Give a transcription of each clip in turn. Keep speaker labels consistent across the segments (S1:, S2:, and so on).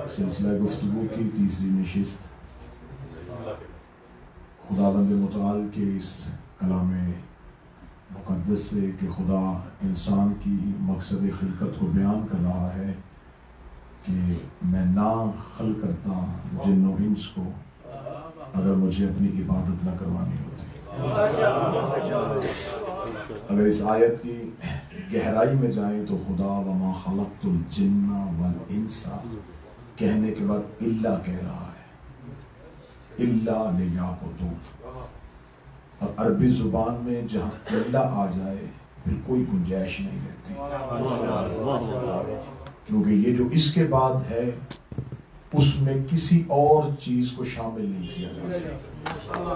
S1: सिलसिला गुफ्तगू की तीसरी नशिस्त खुदाबंद मुताल के इस कलाम मुक़द्दस से कि खुदा इंसान की मकसद खिलकत को बयान कर रहा है कि मैं ना खल करता जिन्नो इंस को अगर मुझे अपनी इबादत न करवानी होती। अगर इस आयत की गहराई में जाएं तो खुदा वमा खलक़तुल जिन्ना वल इंसा कहने के बाद इल्ला कह रहा है, इल्ला लियअबुदून। और अरबी जुबान में जहां इल्ला आ जाए फिर कोई गुंजाइश नहीं रहती, क्योंकि ये जो इसके बाद है उसमें किसी और चीज को शामिल नहीं किया जा सकता।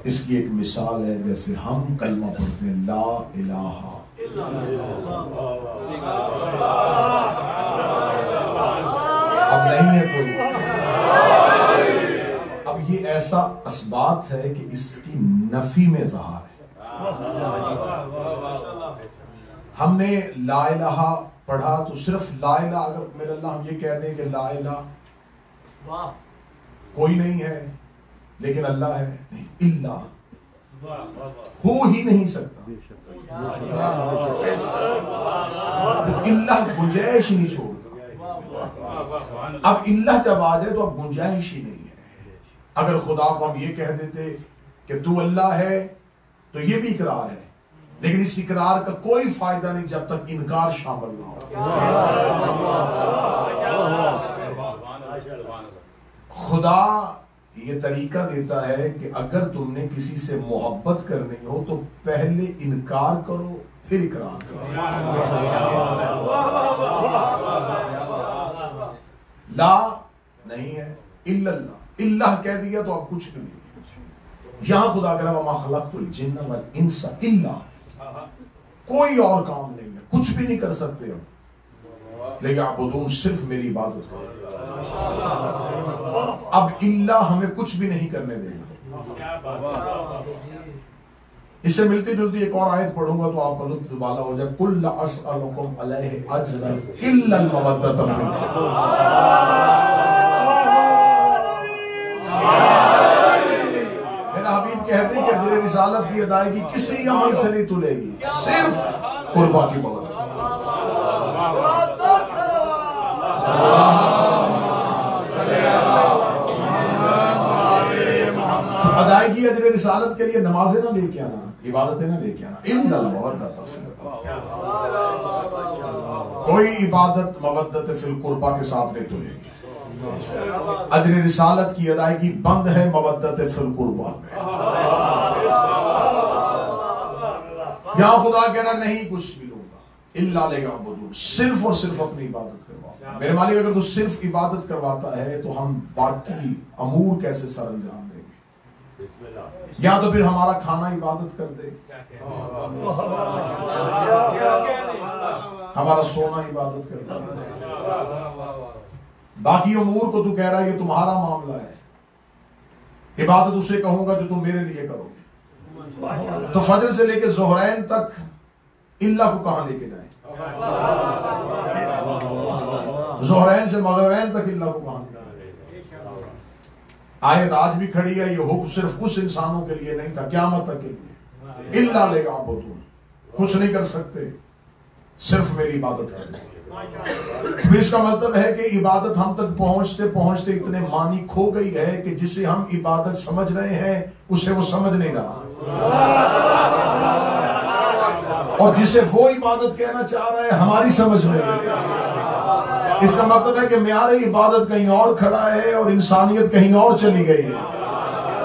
S1: इसकी एक मिसाल है, जैसे हम कलमा पढ़ते हैं ला इलाहा, अब नहीं है कोई, अब ये ऐसा असबात है कि इसकी नफी में ज़हार है। हमने ला इलाहा पढ़ा तो सिर्फ ला इलाहा, अगर मेरे अल्लाह हम ये कह दें कि ला इलाहा कोई नहीं है लेकिन अल्लाह है, नहीं, इल्ला हो ही नहीं सकता, इल्ला गुंजाइश ही नहीं छोड़ता। अब इल्ला जब आ जाए तो अब गुंजाइश ही नहीं है। अगर खुदा को हम ये कह देते कि तू अल्लाह है तो ये भी इकरार है, लेकिन इस इकरार का कोई फायदा नहीं जब तक इनकार शामिल ना हो। खुदा ये तरीका देता है कि अगर तुमने किसी से मोहब्बत करनी हो तो पहले इनकार करो फिर इकरार करो। ला नहीं है, इल्लल्लाह, इल्लाह कह दिया तो अब कुछ भी नहीं। यहां खुदा कह रहा वमा खलक़तुल जिन्ना वल इंसा इल्ला, कोई और काम नहीं है, कुछ भी नहीं कर सकते अब, लेकिन अबुदून, सिर्फ मेरी इबादत करो। अब इल्ला हमें कुछ भी नहीं करने देगा। इससे मिलती जुलती एक और आयत पढ़ूंगा तो आपका लुत्फ वाला हो जाए। कुल ला अस्अलुकुम अलैहि अज्रन इल्ला अल मवद्दत फिल मेरा हबीब कहते हैं कि अजर रिसालत की अदायगी किसी अमल से नहीं तुलेगी, सिर्फ कुर्बा की मोहब्बत। अदायगी अजर रिसालत के लिए नमाजें ना लेके आना, इबादतें ना लेके आना, इल्लल मवद्दत फिल, कोई इबादत मवद्दत फिल कुर्बा के साथ नहीं तुलेगी। अजर रिसालत की अदायगी बंद है मवद्दत फिल कुर्बा में। यहां खुदा कह रहा नहीं कुछ भी लूंगा, इल्ला लियअबुदून, सिर्फ और सिर्फ अपनी इबादत करवाओ। मेरे मालिक अगर तू सिर्फ इबादत करवाता है तो हम बाकी अमूर कैसे सरअंजाम देंगे? या तो फिर हमारा खाना इबादत कर दे, हमारा सोना इबादत कर दे, बाकी अमूर को तू कह रहा है कि तुम्हारा मामला है, इबादत उसे कहूंगा जो तुम मेरे लिए करोगे। तो फजर से लेके ज़ोहरैन तक इल्ला को कहां लेके जाए? ज़ोहरैन से मगरिबैन तक इल्ला को कहां? आयत आज भी खड़ी है, ये हुक्म सिर्फ उस इंसानों के लिए नहीं था, क़यामत तक के लिए। इल्ला लियअबुदून, कुछ नहीं कर सकते, सिर्फ मेरी इबादत करनी। फिर इसका मतलब है कि इबादत हम तक पहुंचते पहुंचते इतने मानी खो गई है कि जिसे हम इबादत समझ रहे हैं उसे वो समझ नहीं रहा, और जिसे वो इबादत कहना चाह रहा है हमारी समझ में नहीं। इसका मतलब है कि म्यारे इबादत कहीं और खड़ा है और इंसानियत कहीं और चली गई है।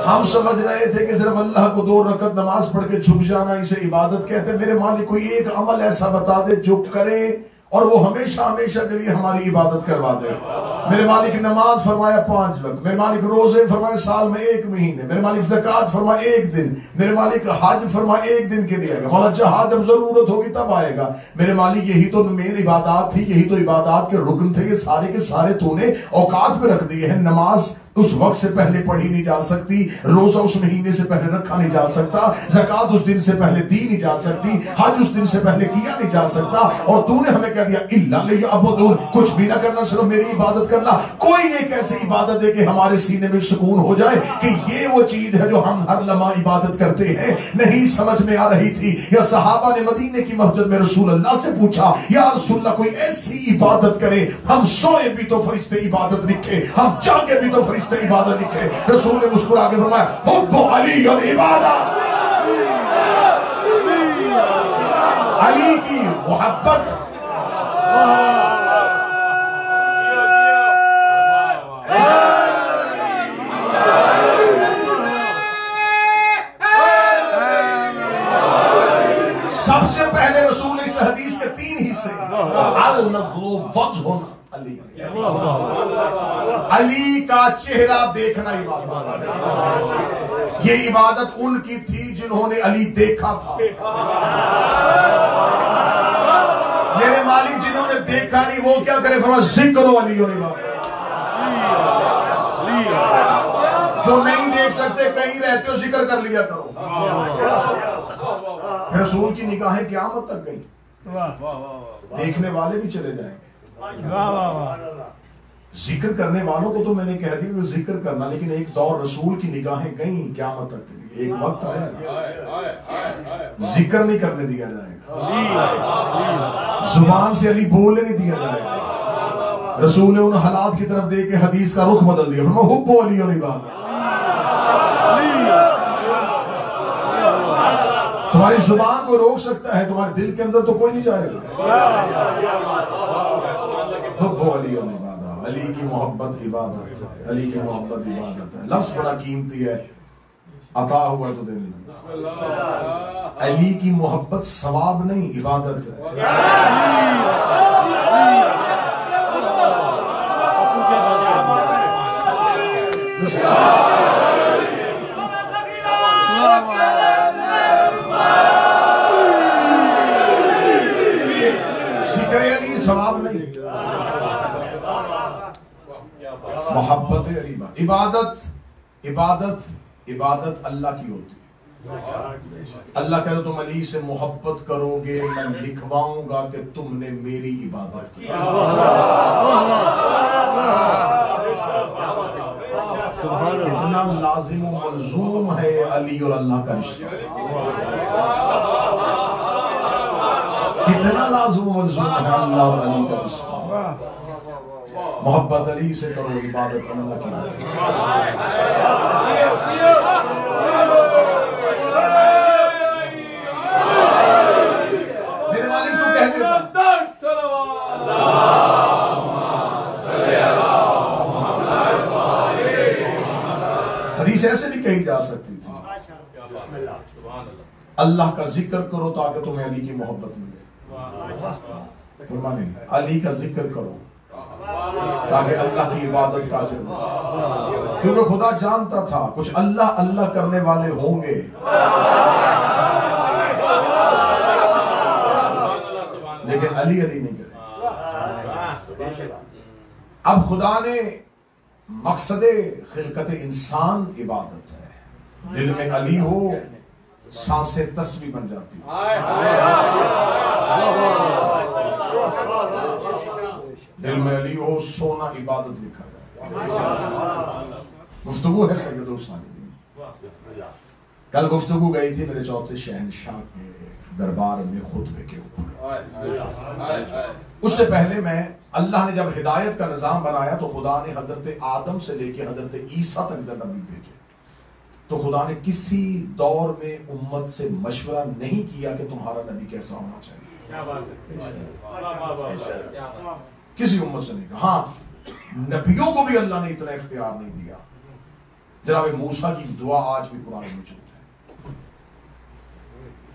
S1: हम समझ रहे थे कि सिर्फ अल्लाह को 2 रकत नमाज पढ़ के झुक जाना इसे इबादत कहते हैं। मेरे मालिक कोई एक अमल ऐसा बता दे जो करे और वो हमेशा हमेशा के लिए हमारी इबादत करवा दे। मेरे मालिक नमाज फरमाया 5 वक्त, मेरे मालिक रोजे फरमाए साल में 1 महीने, मेरे मालिक ज़कात फरमाए 1 दिन, मेरे मालिक हज फरमाए 1 दिन के लिए आएगा, मौला जहाज जब जरूरत होगी तब आएगा। मेरे मालिक यही तो मेन इबादत थी, यही तो इबादत के रुकन थे, ये सारे के सारे तूने औकात पे रख दिए हैं। नमाज उस वक्त से पहले पढ़ी नहीं जा सकती, रोजा उस महीने से पहले रखा नहीं जा सकता, ज़कात उस दिन से पहले दी नहीं जा सकती, हज उस दिन से पहले किया नहीं जा सकता। और तूने हमें कह दिया इल्ला लियअबुदून, कुछ भी ना करना, सिर्फ मेरी इबादत करना। कोई एक ऐसी इबादत है कि हमारे सीने में सुकून हो जाए कि ये वो चीज है जो हम हर लम्हा इबादत करते हैं। नहीं समझ में आ रही थी। या सहाबा ने मदीने की मस्जिद में रसूल अल्लाह से पूछा, या रसूल अल्लाह कोई ऐसी इबादत करे, हम सोए भी तो फरिश्ते इबादत लिखे, हम जागे भी तो फरिश्ते इबादत लिखे। रसूल ने मुस्कुरा के फरमाया हुब्बु अली और इबादत, अली की मोहब्बत सबसे पहले रसूल इस हदीस के 3 हिस्से, अल नज़्रु वज्हुन अली, अली का चेहरा देखना इबादत। ये इबादत उनकी थी जिन्होंने अली देखा था। मेरे मालिक जिन्होंने देखा नहीं वो क्या करे, फरमाया जिक्र अली। जो नहीं देख सकते, कहीं रहते हो, जिक्र कर लिया करो। रसूल की निगाहें क़यामत तक गई, देखने वाले भी चले जाएंगे। जिक्र करने वालों को तो मैंने कह दिया कि जिक्र करना, लेकिन एक दौर रसूल की निगाहें गई क़यामत तक के लिए। एक वक्त आया जिक्र नहीं करने दिया जाएगा, जुबान से अली बोलने नहीं दिया जाएगा। रसूल ने उन हालात की तरफ देख के हदीस का रुख बदल दिया, फरमाया हुब्बु अली और इबादत। तुम्हारी जुबान को रोक सकता है, तुम्हारे दिल के अंदर तो कोई नहीं जाएगा। हुब्बु अली और इबादत, अली की मोहब्बत इबादत है, अली की मोहब्बत इबादत है। लफ्ज़ बड़ा कीमती है, अता हुआ तो देने लगा। अली की मोहब्बत सवाब नहीं, इबादत है। सवाब नहीं, मोहब्बत अली। इबादत इबादत इबादत अल्लाह की होती है। अल्लाह कहता तुम अली से मोहब्बत करोगे, मैं लिखवाऊंगा कि तुमने मेरी इबादत की। इतना लाजिम मलजूम है अली और अल्लाह का रिश्ता, कितना लाज़िम मलज़ूम है अल्लाह और अली का रिश्ता। मोहब्बत अली से करो, इबादत अल्लाह की। मेरे मालिक तू कह देता हदीस ऐसे भी कही जा सकती थी, अल्लाह का जिक्र करो ताकि तुम्हें अली की मोहब्बत मिले। नहीं, अली का जिक्र करो ताकि अल्लाह की इबादत का अजर मिले। क्योंकि खुदा जानता था कुछ अल्लाह अल्लाह करने वाले होंगे, लेकिन अली अली नहीं करे। अब खुदा ने मकसदे खिलकत इंसान इबादत है, दिल में अली हो सांसें तस्बीह बन जाती है। दिल में अली हो सोना इबादत लिखा जाए। गुफ्तगू है सैयदुल सालिहीन। कल गुफ्तगू गई थी मेरे चौथे शहनशाह के दरबार में खुतबे के ऊपर। उससे पहले मैं अल्लाह ने जब हिदायत का निजाम बनाया तो खुदा ने हजरत आदम से लेके हजरत ईसा तक नबी भेजे। तो खुदा ने किसी दौर में उम्मत से मशवरा नहीं किया कि तुम्हारा नबी कैसा होना चाहिए। क्या बात है। किसी उम्मत से नहीं कहा। हाँ, नबियों को भी अल्लाह ने इतना इख्तियार नहीं दिया। जनाब मूसा की दुआ आज भी कुरान में मौजूद है,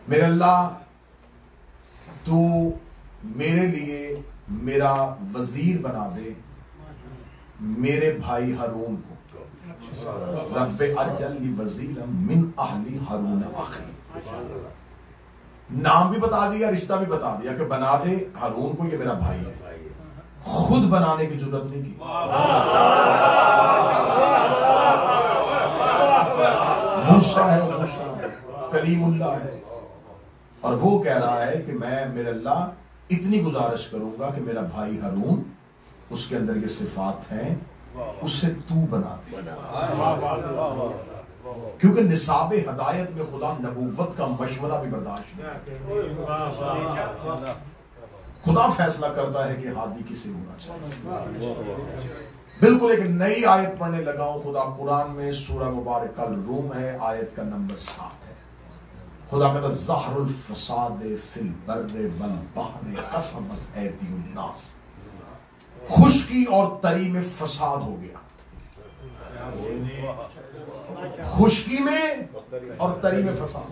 S1: मेरे अल्लाह तू मेरे लिए मेरा वजीर बना दे मेरे भाई हारून को। रब्बे अजल्ली वजीर मिन अहली हारून अखी। नाम भी बता दिया, रिश्ता भी बता दिया कि बना दे हारून को, ये मेरा भाई है। खुद बनाने की जरूरत नहीं की। मूसा है और मूसा कलीमुल्लाह है, और वो कह रहा है कि मैं मेरे अल्लाह इतनी गुजारिश करूंगा कि मेरा भाई हारून, उसके अंदर ये सिफात हैं, उसे तू बना दे, क्योंकि निसाब हदायत में खुदा नबूवत का मशवरा भी बर्दाश्त नहीं, खुदा फैसला करता है कि हादी किसे होना चाहिए। बिल्कुल एक नई आयत पढ़ने लगा हूं, खुदा कुरान में सूरह मुबारक अल रूम है, आयत का नंबर 7 है। खुदा कहता ज़हरुल फसाद फिल बर्रे वल बहरे कसमत ऐदियुन नास, खुशकी और तरी में फसाद हो गया, खुशकी में और तरी में फसाद।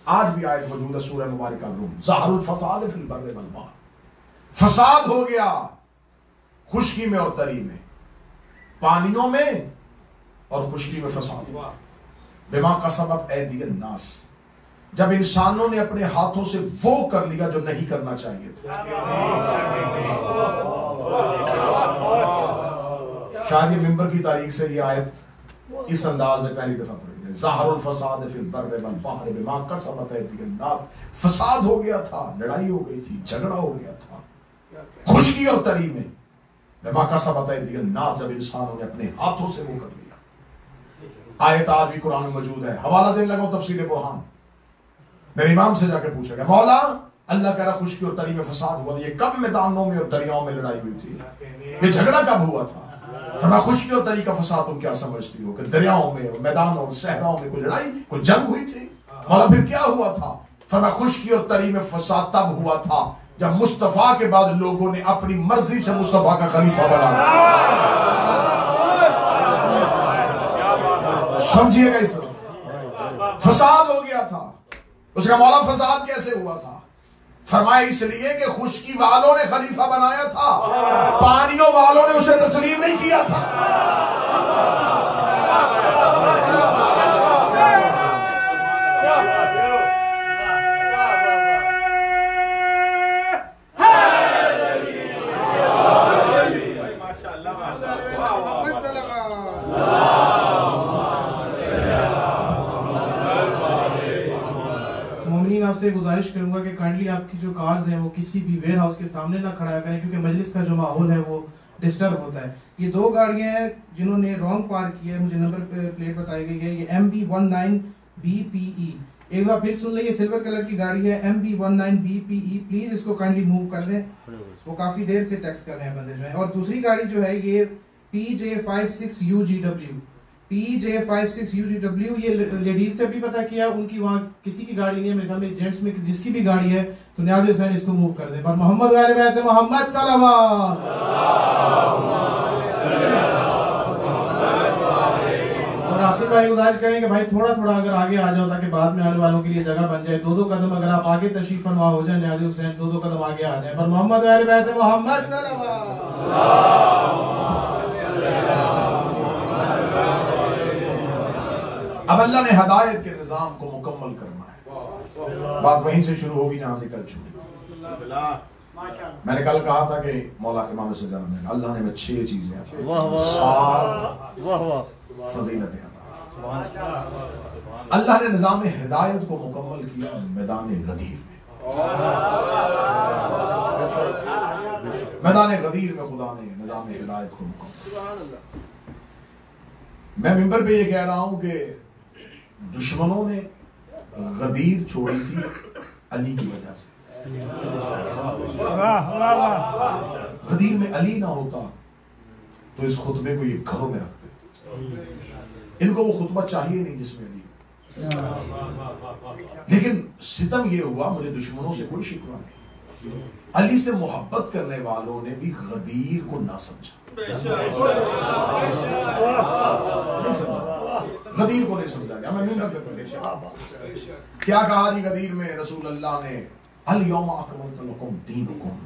S1: आज भी आयत मौजूद है सूरह मुबारक अल रूम, ज़हरुल फसाद फिल बर्रे वल बहर, फसाद हो गया खुशकी में और तरी में, पानियों में और खुशकी में फसाद हुआ। बिमा कसबत ऐदियुन नास, जब इंसानों ने अपने हाथों से वो कर लिया जो नहीं करना चाहिए था। शायद ये मिंबर की तारीख से ये आयत इस अंदाज में पहली दफा पढ़ी है, ज़हरुल फसाद फिल बर्रे वल बहर बिमा कसबत ऐदियुन नास, फसाद हो गया था, लड़ाई हो गई थी, झगड़ा हो गया था खुशकी और तरी में, बिमा कसबत ऐदियुन नास, जब इंसानों ने अपने हाथों से वो कर लिया। आयत आज भी कुरान में मौजूद है, हवाला देने लगा तफसीर बुरहान, मेरे इमाम से जाकर पूछेगा, मौला अल्लाह कह रहा खुशकी और तरी में फसाद हुआ, ये कब मैदानों में और दरियाओं में लड़ाई हुई थी, ये झगड़ा कब हुआ था? फरमा खुशकी और तरी का फसाद तुम क्या समझती हो कि दरियाओं में और मैदानों और सहराओं में कोई लड़ाई, कोई जंग हुई थी? मौला फिर क्या हुआ था? फरमा खुशकी और तरी में फसाद तब हुआ था जब मुस्तफा के बाद लोगों ने अपनी मर्जी से मुस्तफा का खलीफा बनाया। समझिएगा, इस तरह फसाद हो गया था। उसका मौला फसाद कैसे हुआ था? फरमाया इसलिए कि खुशकी वालों ने खलीफा बनाया था, पानियों वालों ने उसे तस्लीम नहीं किया था।
S2: आपसे गुजारिश करूंगा कि काइंडली आपकी जो कार्स हैं वो किसी भी वेयर हाउस के सामने ना खड़ा करें, क्योंकि मजलिस का जो माहौल है वो डिस्टर्ब होता है। ये दो गाड़ियां हैं जिन्होंने रॉन्ग पार्क किया है, मुझे नंबर प्लेट बताई गई है, ये MB19BPE। एक बार फिर सुन लीजिए, सिल्वर कलर की गाड़ी है MB19BPE, प्लीज इसको काइंडली मूव कर दें, वो काफी देर से टेक्स्ट कर रहे हैं बंदे जो है। और दूसरी गाड़ी जो है ये PJ56UGW, ये लेडीज से भी पता किया, उनकी वहाँ किसी की गाड़ी नहीं है, मेरे ख्याल में जेंट्स में जिसकी भी गाड़ी है तो न्याज़ हुसैन इसको मूव कर दे। पर मोहम्मद वाले बैत मोहम्मद सल्लल्लाहु। और आसिफ भाई गुजारिश करेंगे भाई थोड़ा थोड़ा अगर आगे आ जाओ ताकि बाद में आने वालों के लिए जगह बन जाए। दो कदम अगर आप आगे तशरीफ फरमा हो जाए न्याज़ हुसैन, दो कदम आगे आ जाए। पर मोहम्मद वाले बैत मोहम्मद सल्लल्लाहु।
S1: अब अल्लाह ने हदायत के निजाम को मुकम्मल करना है, बात वहीं से शुरू होगी जहां से कल छूटी। मैंने कल कहा था कि मौला इमाम सज्जाद ने अल्लाह ने 6 चीजें फजीलतें अल्लाह ने निजाम हिदायत को मुकम्मल किया मैदान गदीर में। मैदान गदीर में खुदा ने निजाम हिदायत को मुकम्मल। मैं मिंबर पे ये कह रहा हूं कि दुश्मनों ने गदीर छोड़ी थी अली की वजह से। गदीर में अली ना होता तो इस खुतबे को ये घरों में रखते। इनको वो खुतबा चाहिए नहीं जिसमें अली, लेकिन सितम ये हुआ, मुझे दुश्मनों से कोई शिकवा नहीं, अली से मोहब्बत करने वालों ने भी गदीर को ना समझा, गदीर को नहीं समझा गया। मैं क्या कहा जी गदीर में रसूल अल्लाह ने, अल यौमा अकमलतु लकुम दीनुकुम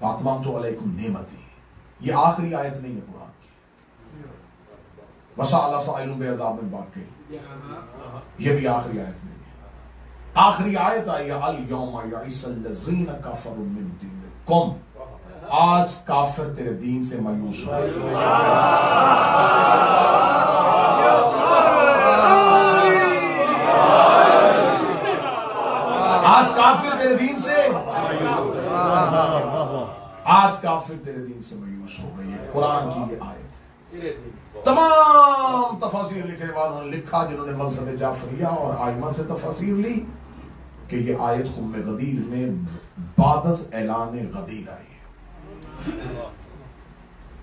S1: व अतममतु अलैकुम निअमती। ये आखिरी आयत नहीं है कुरान की। वसअल साइलुन बिअज़ाबिन वाक़ि, ये भी आखिरी आयत नहीं है। आखिरी आयत आई अल यौमा यइसल लज़ीना कफरू मिन दीनिकुम, आज काफिर तेरे दीन से मायूस हो। काफिर तेरे दीन से, आज काफिर तेरे दीन से मायूस हो गई है। कुरान की ये आयत है। तमाम तफसीर लिखने वालों ने लिखा, जिन्होंने मज़हब जाफरिया और आइमा से तफसीर ली, कि ये आयत खुम्मे गदीर में बादस ऐलान गदीर आई है।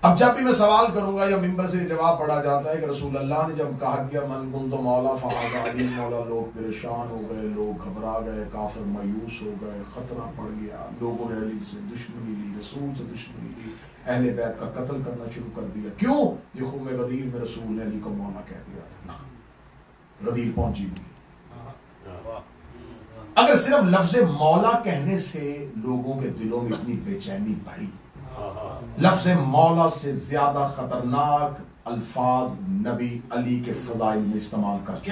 S1: अब जब भी मैं सवाल करूंगा या मिंबर से जवाब पढ़ा जाता है कि रसूल अल्लाह ने जब कहा दिया मन कुंतु मौला फहाज़ा अली मौला, लोग परेशान हो गए, लोग घबरा गए, काफिर मायूस हो गए, खतरा पड़ गया, लोगों ने अली से दुश्मनी ली, रसूल से दुश्मनी ली, अहले बैत का कत्ल करना शुरू कर दिया। क्यों? ये खुम्मे गदीर में रसूल ने अली को मौला कह दिया था। गदीर पहुंची नहीं। अगर सिर्फ लफ्ज मौला कहने से लोगों के दिलों में इतनी बेचैनी बढ़ी, लफ्ज मौला से ज्यादा खतरनाक अल्फाज नबी अली के फदाइल में इस्तेमाल कर चुके।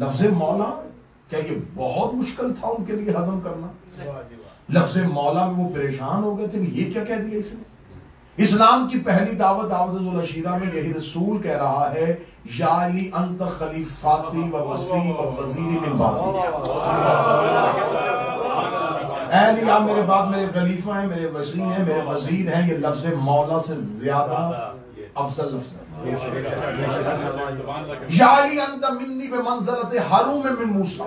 S1: लफ्ज मौला क्या ये बहुत मुश्किल था उनके लिए हजम करना? लफ्ज मौला में वो परेशान हो गए थे कि ये क्या कह दिया इसने। इस्लाम की पहली दावत दावतुल अशीरा में यही रसूल कह रहा है, या अली अंत खलीफाती व वसी व वजीरी मिन बादी। अली आप मेरे बाद मेरे खलीफा हैं, मेरे वसी हैं, मेरे वजीर हैं। ये लफ्ज मौला से ज्यादा अफजल लफ्ज है। या अली अंत मिन्नी बिमंज़िलति हारून मिन मूसा।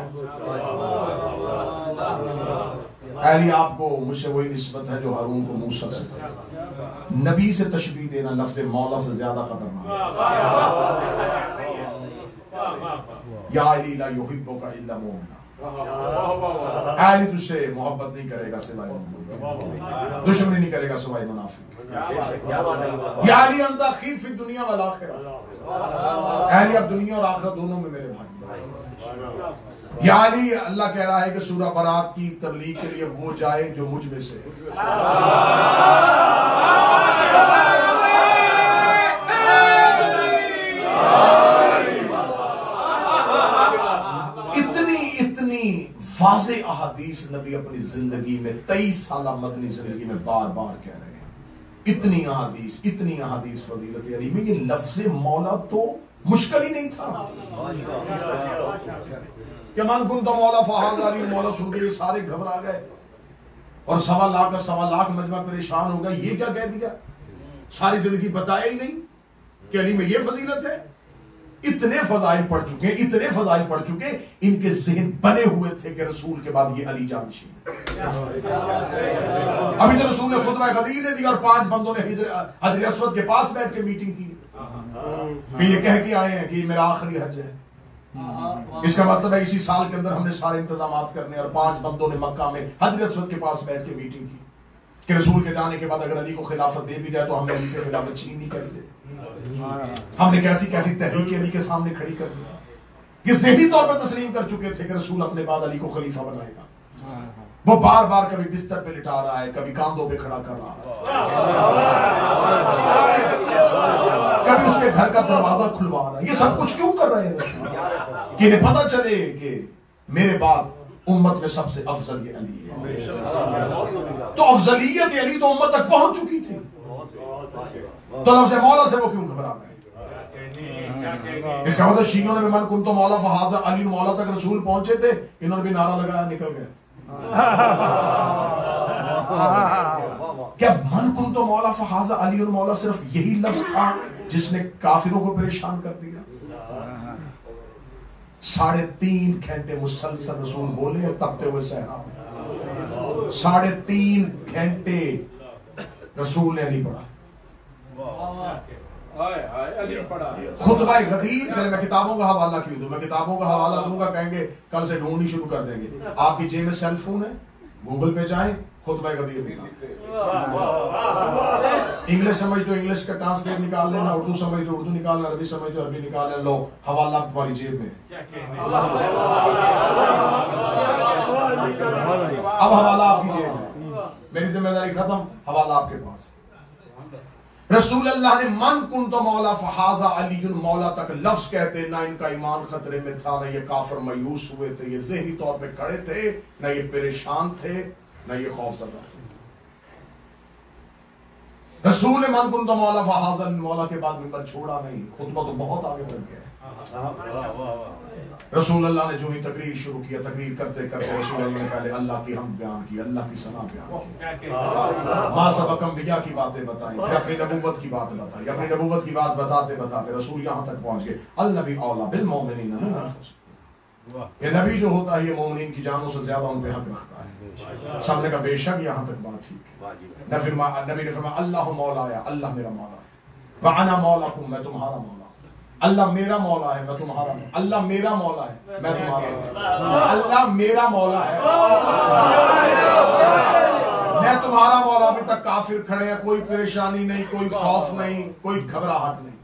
S1: अली आपको मुझसे वही निस्बत है जो हारून को मूसा से थी। नबी से तशबीह देना लफ्ज मौला से ज्यादा खतरनाक है। या अली ला युहिब्बुका इल्ला मुमिना। अली तुझसे मोहब्बत नहीं करेगा सिवाय मोमिन, दुश्मनी नहीं करेगा सिवाय मुनाफिक। या अली अंत अखी फी दुनिया वल आखिरह। अली अब दुनिया और आखिरत दोनों में मेरे भाई। या अली अल्लाह कह रहा है कि सूरह बरात की तबलीग के लिए वो जाए जो मुझ में से। वाज़े अहादीस नबी अपनी जिंदगी में 23 साल मदनी जिंदगी में बार बार कह रहे हैं। इतनी अहादीस फजीलत अली में। ये लफ्ज़ मौला तो मुश्किल ही नहीं था। क्या मन कुंतु मौला फहाज़ा अली मौला सुन के ये सारे घबरा गए और 1.25 लाख मजमा परेशान हो गए। ये क्या कह दिया? सारी जिंदगी बताया ही नहीं कि अली में ये फजीलत है। इतने फजाइल पढ़ चुके, इनके ज़हन बने हुए थे कि रसूल के बाद ये अली जानशी। अभी तो रसूल ने खुतबा गदीर ने दिया और 5 बंदों ने हजर अस्वद के पास बैठ के मीटिंग की कि ये कह के आए हैं कि मेरा आखिरी हज है। इसका मतलब है इसी साल के अंदर हमने सारे इंतजाम करने, और 5 बंदों ने मक्का में हजर अस्वद के पास बैठ के मीटिंग की कि रसूल के जाने के बाद अगर अली को खिलाफत दे भी जाए तो हमने अली से खिलाफत छीन नहीं कैसे। हमने कैसी तहरीक अली के सामने खड़ी कर दी। ये ज़हनी तौर पर तस्लीम कर चुके थे कि रसूल अपने बाद अली को खलीफा बनाएगा। वो बार बार कभी बिस्तर पे लिटा रहा है, कभी कांधों पे खड़ा कर रहा है, कभी उसके घर का दरवाजा खुलवा रहा है। ये सब कुछ क्यों कर रहे हैं रसूल? कि इन्हें पता चले कि मेरे बाद उम्मत में सबसे अफजल ये अली है। तो अफजलियत अली तो उम्मत तक पहुंच चुकी थी, तो लफ्ज़ मौला से वो क्यों घबरा गए? इसका मतलब शियों ने भी मन कुंतु मौला फहाज़ा अली मौला तक रसूल पहुंचे थे, इन्होंने भी नारा लगाया, निकल गए। क्या मन कुंतु मौला फहाज़ा अली मौला सिर्फ यही लफ्ज था जिसने काफिरों को परेशान कर दिया? 3.5 घंटे मुसलसल रसूल बोले तपते हुए सहरा में। 3.5 घंटे रसूल ने अली पढ़ा। खुतबा गदीर। चले मैं किताबों का हवाला क्यों दूं? मैं किताबों का हवाला दूंगा, कहेंगे कल से ढूंढनी शुरू कर देंगे। आपकी जेब में सेल फोन है, गूगल पे जाएं, खुतबा गदीर निकाल। इंग्लिश समझ तो इंग्लिश का ट्रांसलेट निकाल लेना, उर्दू समझ तो उर्दू निकाल लेना, अरबी समझ तो अरबी निकाल लेना। लो हवाला तुम्हारी जेब में। अब हवाला आपकी जेब में, मेरी जिम्मेदारी खत्म, हवाला आपके पास। रसूल अल्लाह ने मन कुंतु मौला फहाज़ा अली मौला तक लफ्ज कहते, ना इनका ईमान खतरे में था, ना ये काफिर मायूस हुए थे, ये ज़हनी तौर पे खड़े थे, ना ये परेशान थे, ना ये खौफज़दा थे। रसूल ने मन कुंतु मौला फहाज़ा अली मौला के बाद मिंबर छोड़ा नहीं। खुतबा तो बहुत आगे तक गया है। रसूल अल्लाह ने जो ही तकरीर शुरू किया, तकरीर करते करते रसूल अल्लाह ने पहले अल्लाह की हम बयान की, अल्लाह की सना बयान की, मां सबकम बिया की बातें बताई, फिर अपनी नबूवत की बात बताई। अपनी नबूवत की बात बताते बताते रसूल यहाँ तक पहुंच गए, अल नबी औला बिल मोमिनीन मिन अनफुसिहिम, ये नबी जो होता है ये मोमिनीन की जानों से ज्यादा उन पे हक रखता है। सामने का बेशक यहाँ तक बात ठीक है। नबी ने फरमाया अल्लाह मौलाया, अल्लाह मेरा मौला है, व अना मौलाकुम, मैं तुम्हारा मौला, अल्लाह मेरा मौला है, मैं तुम्हारा, अल्लाह मेरा मौला है, मैं तुम्हारा, अल्लाह मेरा मौला है, मैं तुम्हारा मौला। अभी तक काफिर खड़े हैं, कोई परेशानी नहीं, कोई खौफ नहीं, कोई घबराहट नहीं।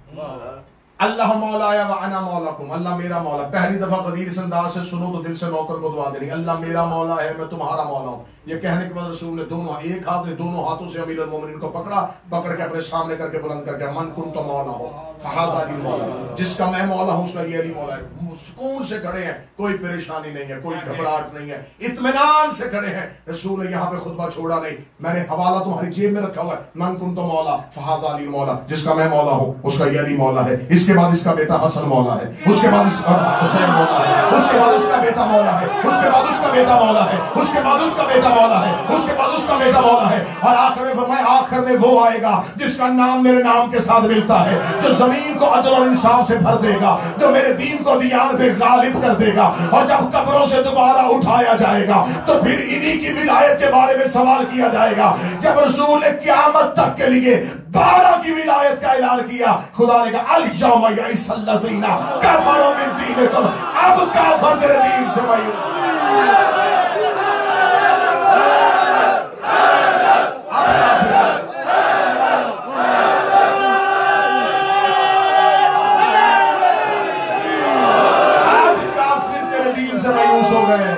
S1: अल्लाह मौलाया व अना मौलाकुम, अल्लाह मेरा मौला। पहली दफा गदीर इस अंदाज से सुनो तो दिल से नौकर को दुआ देनी, अल्लाह मेरा मौला है, मैं तुम्हारा मौला हूं। ये कहने के बाद रसूल ने दोनों एक हाथ ने दोनों हाथों से अमीरुल मोमिनीन को पकड़ा, पकड़ के अपने सामने करके बुलंद करके मन कुंतु मौला हो फहाज़ा अली मौला, जिसका मैं मौला हूं उसका ये अली मौला है। सुकून से खड़े हैं, कोई परेशानी नहीं है, कोई घबराहट नहीं है, इत्मीनान से खड़े हैं। रसूल ने यहाँ पे खुतबा छोड़ा नहीं, मैंने हवाला तुम्हारी जेब में रखा हुआ है, मन कुंतु मौला फहाज़ा अली मौला, जिसका मैं मौला हूं उसका ये अली मौला है। इसके बाद इसका बेटा हसन मौला है, उसके बाद हुसैन मौला है, उसके बाद उसका बेटा मौला है, उसके बाद उसका बेटा मौला है, उसके बाद उसका बेटा मौला है, उसके बाद उसका बेटा मौला है। और आखिर में फरमाया आखिर में वो आएगा जिसका नाम मेरे नाम के साथ मिलता है, जो जमीन को अदल और इंसाफ से भर देगा, जो मेरे दीन को दियान पे गालिब कर देगा। और जब कब्रों से दोबारा उठाया जाएगा तो फिर इन्हीं की विलायत के बारे में सवाल किया जाएगा। जब रसूल ने क़यामत तक के लिए 12 की विलायत का ऐलान किया, खुदा ने कहा अल यौम यइसल लज़ीना कफरू मिन दीनिकुम, अब काफिर तेरे दीन से मायूस। हो गए,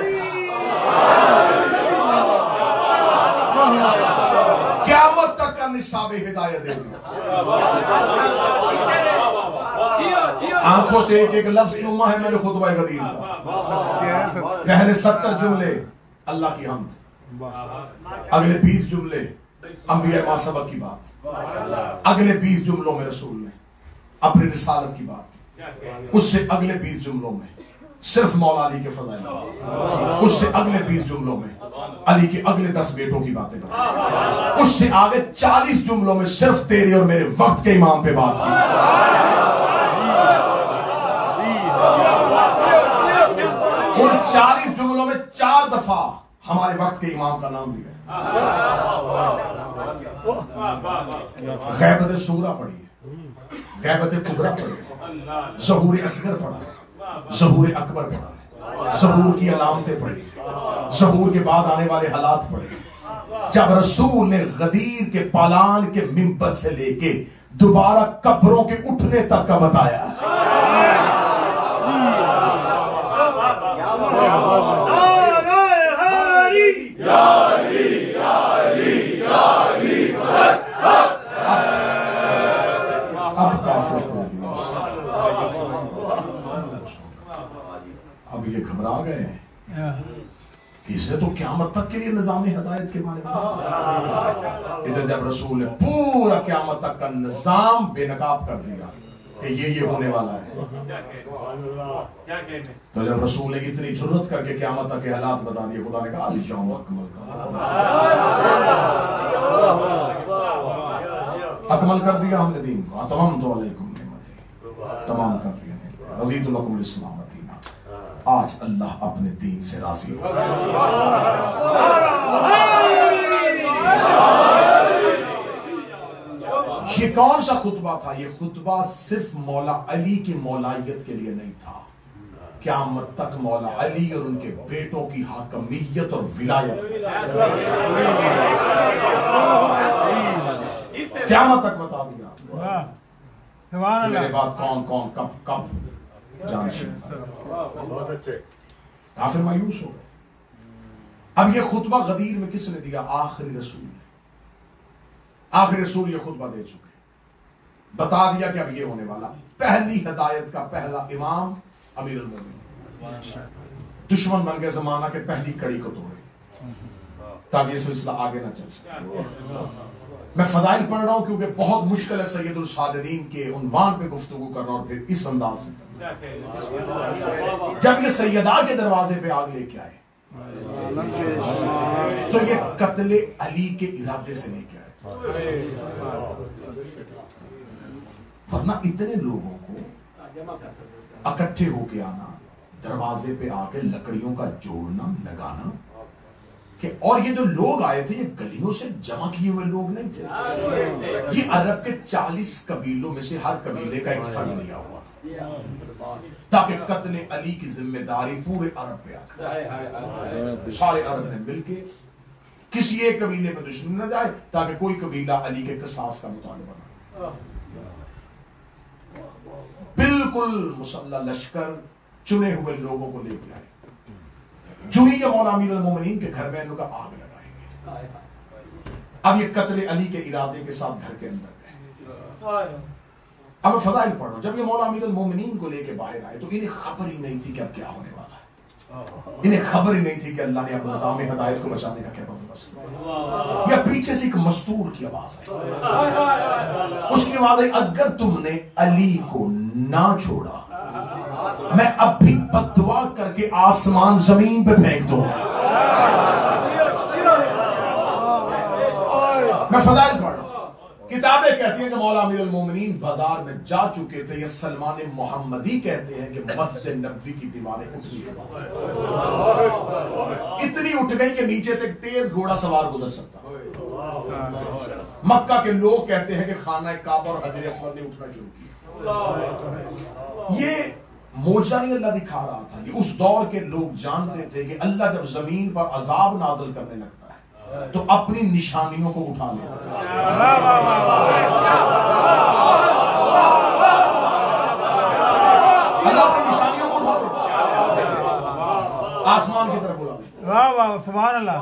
S1: क़यामत तक का निसाब हिदायत दे दिया। आंखों से एक एक लफ्ज चूमा है मैंने खुतबा गदीर का। पहले 70 जुमले अल्लाह की हमद, अगले 20 जुमले अंबिया मा सबक की बात, अगले 20 जुमलों में रसूल ने अपनी रिसालत की बात की, उससे अगले 20 जुमलों में सिर्फ मौला अली के फज़ाइल, उससे अगले 20 जुमलों में अली के अगले 10 बेटों की बातें बताई, उससे आगे 40 जुमलों में सिर्फ तेरे और मेरे वक्त के इमाम पे बात की। उन 40 जुमलों में 4 दफा हमारे वक्त के इमाम का नाम लिया। गैबत सूरा पढ़ी, गैबत कुबरा पढ़ी, ज़हूर असगर पढ़ा, ज़हूर अकबर पढ़ा, ज़हूर की अलामतें पढ़ी, ज़हूर के बाद आने वाले हालात पढ़े। जब रसूल ने गदीर के पालान के मिंबर से लेके दोबारा कब्रों के उठने तक का बताया, अब काफिर अब ये घबरा गए हैं, इसने तो क़यामत तक के लिए निज़ाम हिदायत के बारे में। इधर जब रसूल ने पूरा क़यामत तक का निज़ाम बेनकाब कर दिया कि ये होने वाला है, तो जब रसूल ने इतनी जुर्रत करके क़यामत तक के हालात बता दिए, खुदा ने कहा अल यौम अकमल कर दिया हमने दीन को, अतममतु अलैकुम निअमती, तमाम कर दिया, रज़ीतु लकुमुल इस्लाम दीना। आज अल्लाह अपने दीन से राजी हो। ये कौन सा खुतबा था? ये खुतबा सिर्फ मौला अली की मौलायत के लिए नहीं था, क़यामत तक मौला अली और उनके बेटों की हाकमियत और विलायत क़यामत तक बता दिया। मेरे बाद कौन कौन कब कब जानशीन, काफिर मायूस हो गए। अब ये खुतबा गदीर में किसने दिया? आखिरी रसूल ने। आखिरी रसूल ये खुतबा दे चुके, बता दिया कि अब ये होने वाला। पहली हिदायत का पहला इमाम अमीरुल मोमिनीन, दुश्मन बन गए जमाना के पहली कड़ी को तोड़े ताकि ये सिलसिला आगे ना चल सके। मैं फजाइल पढ़ रहा हूं क्योंकि बहुत मुश्किल है सैयदुल सादिदीन के उन्वान पे गुफ्तगू करना और फिर इस अंदाज से करना। जब ये सैयदा के दरवाजे पे आग लेके आए तो ये कत्ले अली के इरादे से लेके आए, वरना इतने लोगों को इकट्ठे होके आना, दरवाजे पे आके लकड़ियों का जोड़ना लगाना कि, और ये जो लोग आए थे ये गलियों से जमा किए हुए लोग नहीं थे, ये अरब के 40 कबीलों में से हर कबीले का एक फर्द लिया हुआ ताकि कत्ले अली की जिम्मेदारी पूरे अरब पे आ, सारे अरब ने मिलके किसी एक कबीले पे दुश्मनी न जाए ताकि कोई कबीला अली के किसास का मुतालबा न, बिल्कुल मुसल्लह लश्कर चुने हुए लोगों को लेके आए। जो ही ये मौला अमीरुल मोमिनीन के घर में इनका आग लगाएंगे। अब ये कत्ले अली के इरादे के साथ घर के अंदर गए। अब मैं फजाइल पढ़ रहा हूं, जब ये मौला अमीरुल मोमिनीन को लेके बाहर आए तो इन्हें खबर ही नहीं थी कि अब क्या होने वाला है, इन्हें खबर ही नहीं थी कि अल्लाह ने अपने निज़ाम हिदायत को बचाने का क्या बंदोबस्त। या पीछे से एक मस्तूर की आवाज आई, उसकी आवाज आई, अगर तुमने अली को ना छोड़ा मैं अब भी बद्दुआ करके आसमान जमीन पे फेंक दूंगा। मैं फजाइल पढ़ रहा हूं, किताबें कहती हैं कि मौला अमीरुल मोमिनीन बाजार में जा चुके थे। ये सलमान मोहम्मदी कहते हैं कि मस्जिद नबवी की दीवारें उठ गई, इतनी उठ गई कि नीचे से तेज घोड़ा सवार गुजर सकता। मक्का के लोग कहते हैं कि खाना काबा और हजर अस्वद ने उठना शुरू किया। ये मोजा नहीं अल्लाह दिखा रहा था, ये उस दौर के लोग जानते थे कि अल्लाह जब जमीन पर अजाब नाजिल करने लगता है तो अपनी निशानियों को उठा लेता है। अल्लाह अपनी निशानियों को उठा लेता है, आसमान की तरफ बुला लेता। वाह वाह सुभान अल्लाह।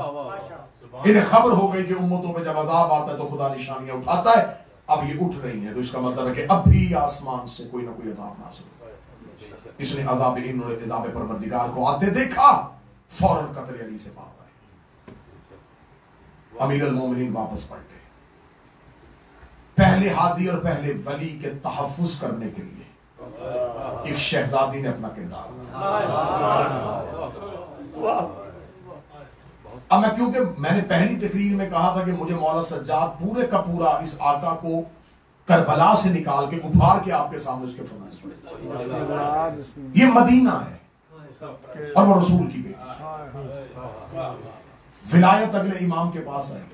S1: इन्हें खबर हो गई कि उम्मतों पे जब अजाब आता है तो खुदा निशानियां उठाता है। अब ये उठ रही है तो इसका मतलब है कि अब भी आसमान से कोई ना कोई अजाब नाज़िल। इसने अज़ाब परवरदिगार को आते देखा, फौरन कत्ल अली से पास आए। अमीरुल मोमिनीन वापस पलटे। पहले हादी और पहले वली के तहफ़्फ़ुज़ करने के लिए एक शहजादी ने अपना किरदार अदा। अब मैं, क्योंकि मैंने पहली तकरीर में कहा था कि मुझे मौला सज्जाद पूरे का पूरा इस आका को करबला से निकाल के उभार के आपके सामने उसके फरमान सुने। ये मदीना है और वो रसूल की बेटी। विलायत अगले इमाम के पास आई,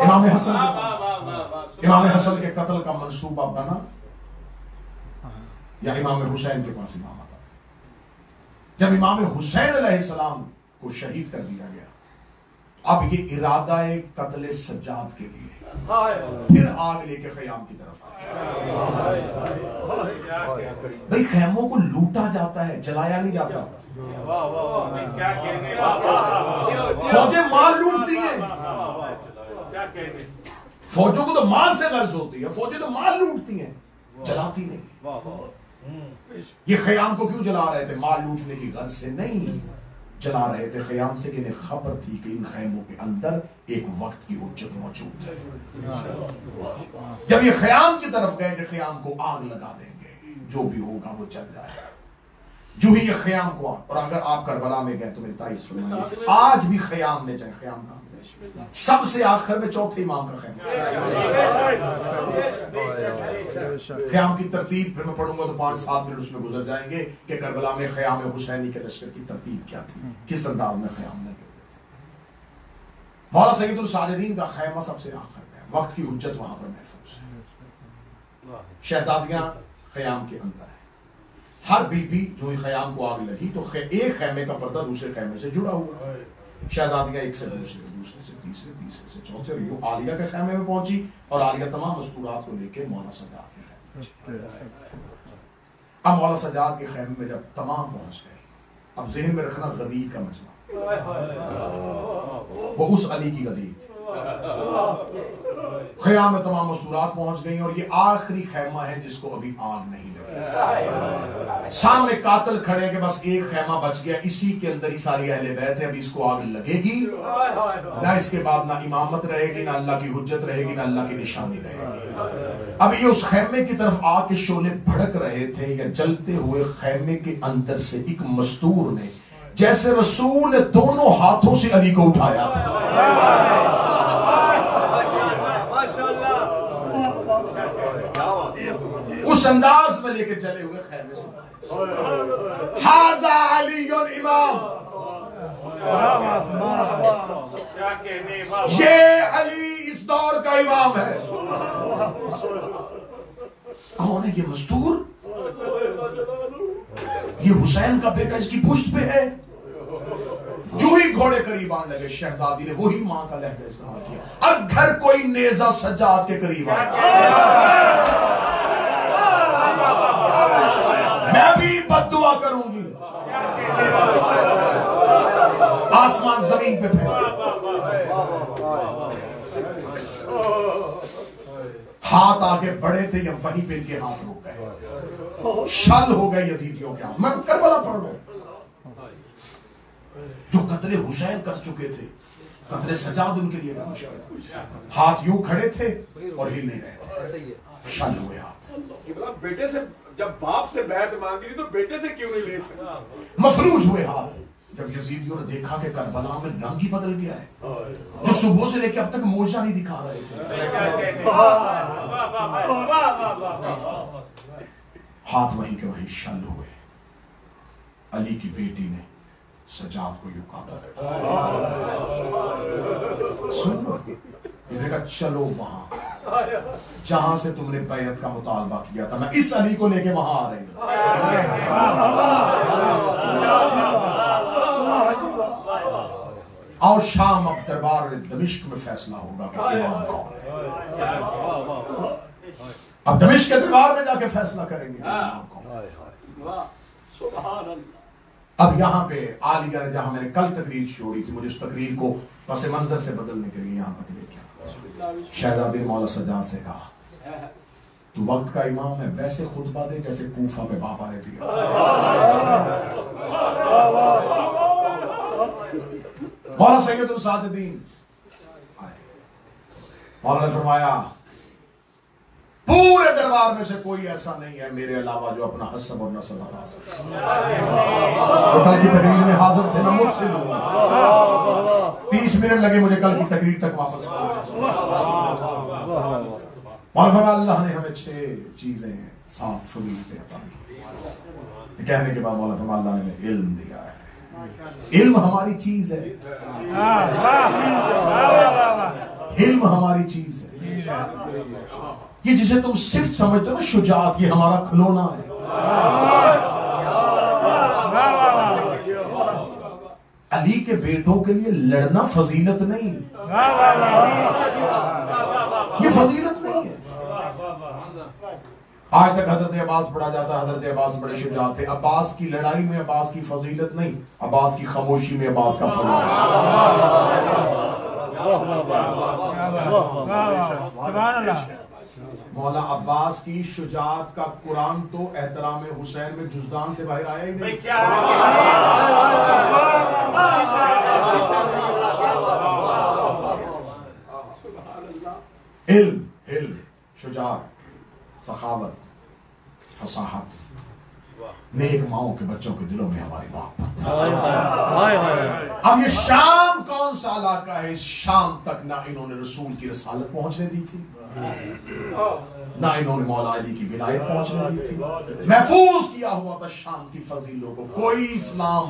S1: इमाम हसन के पास। इमाम हसन के कत्ल का मंसूबा बना या इमाम हुसैन के पास इमामत। जब इमाम हुसैन अलैहिस्सलाम को शहीद कर दिया गया, अब ये इरादा है कत्ल सज्जाद के लिए फिर आग लेके खयाम की तरफ आए। भाई खैमों को लूटा जाता है, जलाया नहीं जाता। फौजें माल लूटती हैं, फौजों को तो माल से गर्ज होती है, फौजें तो माल लूटती हैं, जलाती नहीं। ये खयाम को क्यों जला रहे थे? माल लूटने की गर्ज से नहीं, जला रहे थे खयाम से कि इन्हें खबर थी कि इन खैमों के अंदर एक वक्त की उज्जत मौजूद है। जब ये खयाम की तरफ गए कि खयाम को आग लगा देंगे, जो भी होगा वो चल जाएगा। जो ही ये खयाम को आग, और अगर आप करबला में गए तो मेरी तारीफ सुनिए, आज भी खयाम में जाए, खयाम नाम सबसे आखिर में चौथे इमाम का खैम। खयाम की तरतीब फिर मैं पढ़ूंगा तो 5-7 मिनट उसमें गुजर जाएंगे कि करबला में खयाम हुसैनी के लश्कर की तरतीब क्या थी, किस अंदाज में खयाम लगे। मौला सईदुल साजिदीन का खैमा सबसे आखिर में, वक्त की हुज्जत वहां पर महफूज है। शहजादियां खयाम के अंदर है। हर बीबी जो ही खयाम को आग लगी तो एक खैमे का पर्दा दूसरे खैमे से जुड़ा हुआ। शहजादियां एक से दूसरे, दूसरे से तीसरे, तीसरे से चौथे, और यूं आलिया के खैमे में पहुंची और आलिया तमाम मस्तूरात को लेके मौला सज्जाद के खैमे। अब मौला सज्जाद के खैमे में जब तमाम पहुंच गए, अब ज़हन में रखना गदीर का मजमा, वो उस अली की गदीर थी। खयाम में तमाम मस्तूरात पहुंच गई और ये आखिरी खैमा है जिसको अभी आग नहीं लगी। सामने कातिल खड़े कि बस एक खैमा बच गया, इसी के अंदर ही सारी अहले बैत है, अभी इसको आग लगेगी ना, इसके बाद ना इमामत रहेगी, ना अल्लाह की हुज्जत रहेगी, ना अल्लाह की निशानी रहेगी। अब ये उस खैमे की तरफ आके शोले भड़क रहे थे, या जलते हुए खैमे के अंदर से एक मस्तूर ने, जैसे रसूल ने दोनों हाथों से अली को उठाया, उस अंदाज में लेके चले हुए खैमे से, हाजा अली इमाम, ये अली इस दौर का इमाम है। कौन है ये मस्तूर? ये हुसैन का बेटा, इसकी पुश्त पे है। जो ही घोड़े करीब आने लगे, शहजादी ने वही मां का लहजा इस्तेमाल किया, अगर कोई नेजा सज्जाद के करीब आया मैं भी बद्दुआ करूंगी, आसमान जमीन पे फेंक। हाथ आगे बढ़े थे, या वहीं पे इनके हाथ रुक गए, शल हो गए यजीदियों के हाथ। मैं करबला पढ़ रहा हूं, जो कत्ले हुसैन कर चुके थे, कत्ले सजाद उनके लिए मुश्किल। हाथ यूं खड़े थे और हिल नहीं रहे थे, शल हुए हाथ।
S3: बेटे से जब बाप से बैत मांगी थी तो बेटे से क्यों नहीं ले सकते?
S1: मफलूज हुए हाथ। जब यजीदियों ने देखा कि करबला में रंग ही बदल गया है, जो सुबह से लेकर अब तक मोर्चा नहीं दिखा रहे थे, हाथ वहीं के वहीं शल हुए। अली की बेटी ने सजाद को यूं काटा, सुन लो, देखा चलो वहां जहां से तुमने बैत का मुतालबा किया था, मैं इस अली को लेके वहां आ रही हूं। और शाम अब दरबार दमिश्क में फैसला होगा कि इमाम कौन है। अब दमिश्क के दरबार में जाके फैसला करेंगे कि इमाम कौन है। अब यहां पे आलिया ने, जहां मैंने कल तकरीर छोड़ी थी, मुझे उस तकरीर को पस मंजर से बदलने के लिए यहां तक लेके आया। शहजादी ने मौला सज्जाद से कहा, तू वक्त का इमाम है, वैसे खुतबा दे जैसे कूफा पे बाबा ने दिया। मौला सैयदुल साजिदीन आए, मौला ने फरमाया, पूरे दरबार में से कोई ऐसा नहीं है मेरे अलावा जो अपना हसब और नस्ब बता सके। तो कल की तकरीर में हाजिर थे, मैं मुझसे लूंगा, 30 मिनट लगे मुझे कल की तकरीर तक वापस। मौला, अल्लाह ने हमें 6 चीजें 7 फजीलतें अता की। कहने के बाद मौला फरमा, अल्लाह ने हमें इल्म दिया है। इल्म हमारी चीज है, इल्म हमारी चीज है। ये जिसे तुम सिर्फ समझते हो ना शुजात, ये हमारा खिलौना है। अली के बेटों के लिए लड़ना फजीलत नहीं, ये फजीलत नहीं है। आज तक हजरत अब्बास पढ़ा जाता है, हजरत अब्बास बड़े शुजात थे। अब्बास की लड़ाई में अब्बास की फजीलत नहीं, अब्बास की खामोशी में अब्बास का फजीलत। मौला अब्बास की शुजात का कुरान तो एहतराम हुसैन में जुज़दान से बाहर आया ही नहीं। इल्म, इल्म, शुजात, सखावत, फसाहत, नेक माओं के बच्चों के दिलों में हमारी मोहब्बत। अब ये शाम कौन सा इलाका है? इस शाम तक ना इन्होंने रसूल की रसालत पहुंचने दी थी, ना इन्होंने मौला अली की विलायत पहुंचने दी थी। महफूज किया हुआ था शाम की फजीलों को। कोई इस्लाम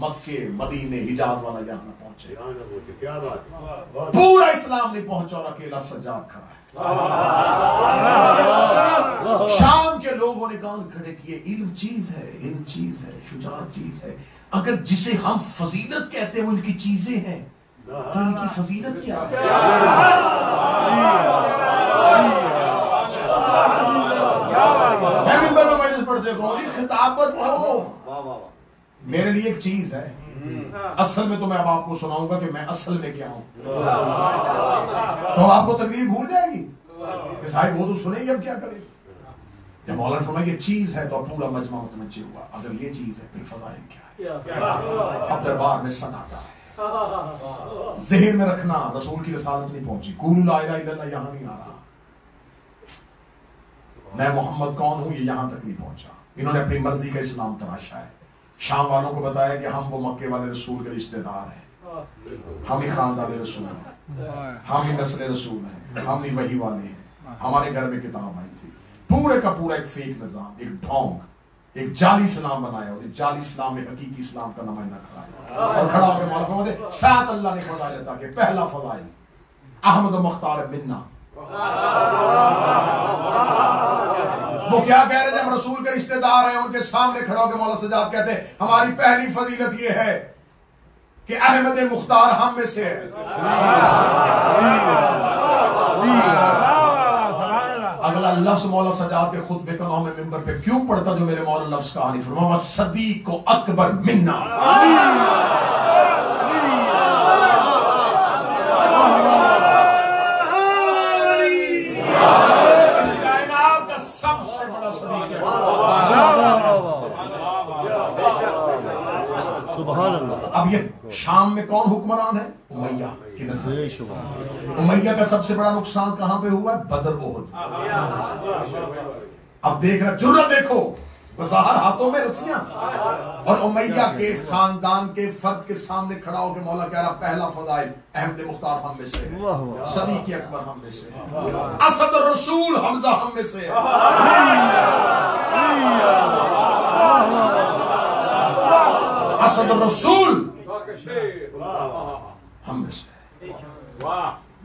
S1: मक्के, मदीने, हिजाज वाला यहाँ न पहुंचे, पूरा इस्लाम नहीं पहुंचा और अकेला सज्जाद खड़ा है। शाम के लोगों ने कान खड़े किए। इल्म चीज है, इल्म चीज है, शुजात चीज है। अगर जिसे हम फजीलत कहते हैं वो इनकी चीजें हैं, तो इनकी फजीलत क्या है? मैं मिंबर में मजलिस पढ़ते कहूँ, खिताबत को मेरे लिए एक चीज है, असल में तो मैं अब आपको सुनाऊंगा कि मैं असल में क्या हूं। तो आपको तकरीर भूल जाएगी कि साहिब वो तो सुनेगी, अब क्या करेगी। जब मौलाना फरमाया ये चीज है तो अब पूरा मजमा मुतमज्जे हुआ, अगर ये चीज है फिर फज़ाइल क्या है। अब दरबार में सन्नाटा है। ज़हन में रखना रसूल की रिसालत नहीं पहुंची, कूलू ला इलाहा इल्लल्लाह यहां नहीं आ रहा, मैं मोहम्मद कौन हूं ये यहां तक नहीं पहुंचा। इन्होंने अपनी मर्जी का इस्लाम तराशा है। शाम वालों को बताया कि हम वो मक्के वाले रसूल के रिश्तेदार हैं, हम ही खानदान रसूल हैं, हम ही नस्ल रसूल हैं, हम ही वही वाले हैं, हमारे घर में किताब आई थी। पूरे का पूरा एक फेक निजाम, एक ढोंग, एक जाली इस्लाम बनाया और जाली इस्लाम में हकीकी इस्लाम का नुमाइंदा खड़ा है और खड़ा होकर मौला फरमाते साथ अल्लाह ने फज़ाइल अता किए। पहला फज़ाइल अहमद मुख्तार मिन्ना। वो क्या कह रहे थे, हम रसूल के रिश्तेदार हैं, उनके सामने खड़ा होकर मौला सजाद कहते हमारी पहली फजीलत ये है कि अहमद मुख्तार हम में से है। अगला लफ्ज मौला सजाद के खुतबे का नाम मिंबर पे क्यों पढ़ता जो मेरे मौला लफ्ज कहानी फरमाया सदीक को अकबर मिन्ना। इस कायनात का सबसे बड़ा सदीक है। सुभान अल्लाह। अब ये शाम में कौन हुक्मरान है? उमैया की नस्ल। उमैया का सबसे बड़ा नुकसान कहां पे हुआ है? बदर ओहद। अब देख रहा जुर्रत देखो, बज़ाहर हाथों में रस्सियां और उमैया के खानदान के फर्द के सामने खड़ा होकर मौला कह रहा पहला फज़ाइल अहमद मुख्तार हम में से है, सदीक अकबर हम में से है, असद रसूल हमजा हम में से है। असद रसूल हम में से।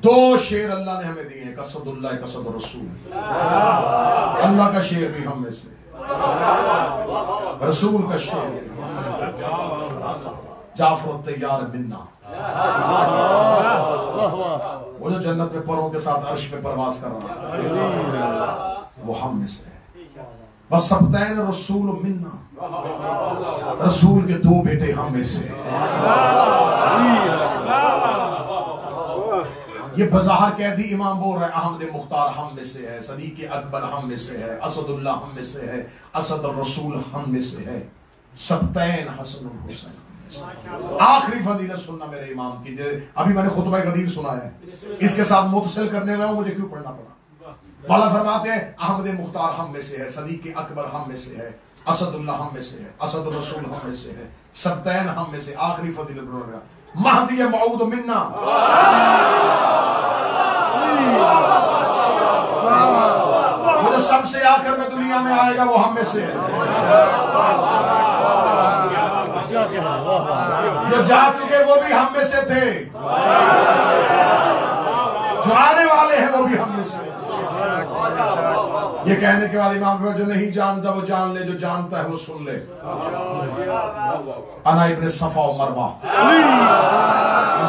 S1: दो शेर अल्लाह ने हमें दिए, एक असदुल्लाह एक असद रसूल। अल्लाह का शेर भी हम में से, रसूल का शेर भी। जाफर तैयार मिन्ना, वो जो जन्नत में परों के साथ अर्श पे परवाज कर रहा है वो हम में से है। बस सबतैन रसूल मिन्ना, रसूल के दो बेटे हम में से। ये बज़ाहर कैदी इमाम बोल रहा है अहमद मुख्तार हम में से है, सदीक अकबर हम में से है, असदुल्लाह हम में से है, असद रसूल हम में से है, सबतैन हसन हुसैन हम में से। आखिरी फजीलत सुनना मेरे इमाम की, अभी मैंने खुतबा गदीर सुना है, इसके साथ मुतसिल करने लगा मुझे क्यों पढ़ना पड़ा। मौला फरमाते हैं अहमद मुख्तार हम में से है, सदीक अकबर हम में से है, असदुल्लाह हम में से है, असद रसूल हम में से है, सबतैन हम में से। आखिरी फजीलत महदी मऊद मिन्ना, वो जो सबसे आखिर में दुनिया में आएगा वो हम में से है। जो जा चुके वो भी हम में से थे, जो आने वाले हैं वो भी हम में से। ये कहने के बाद इमाम जो नहीं जानता वो जान ले, जो जानता है वो सुन ले। अना इब्ने सफा और मरवा,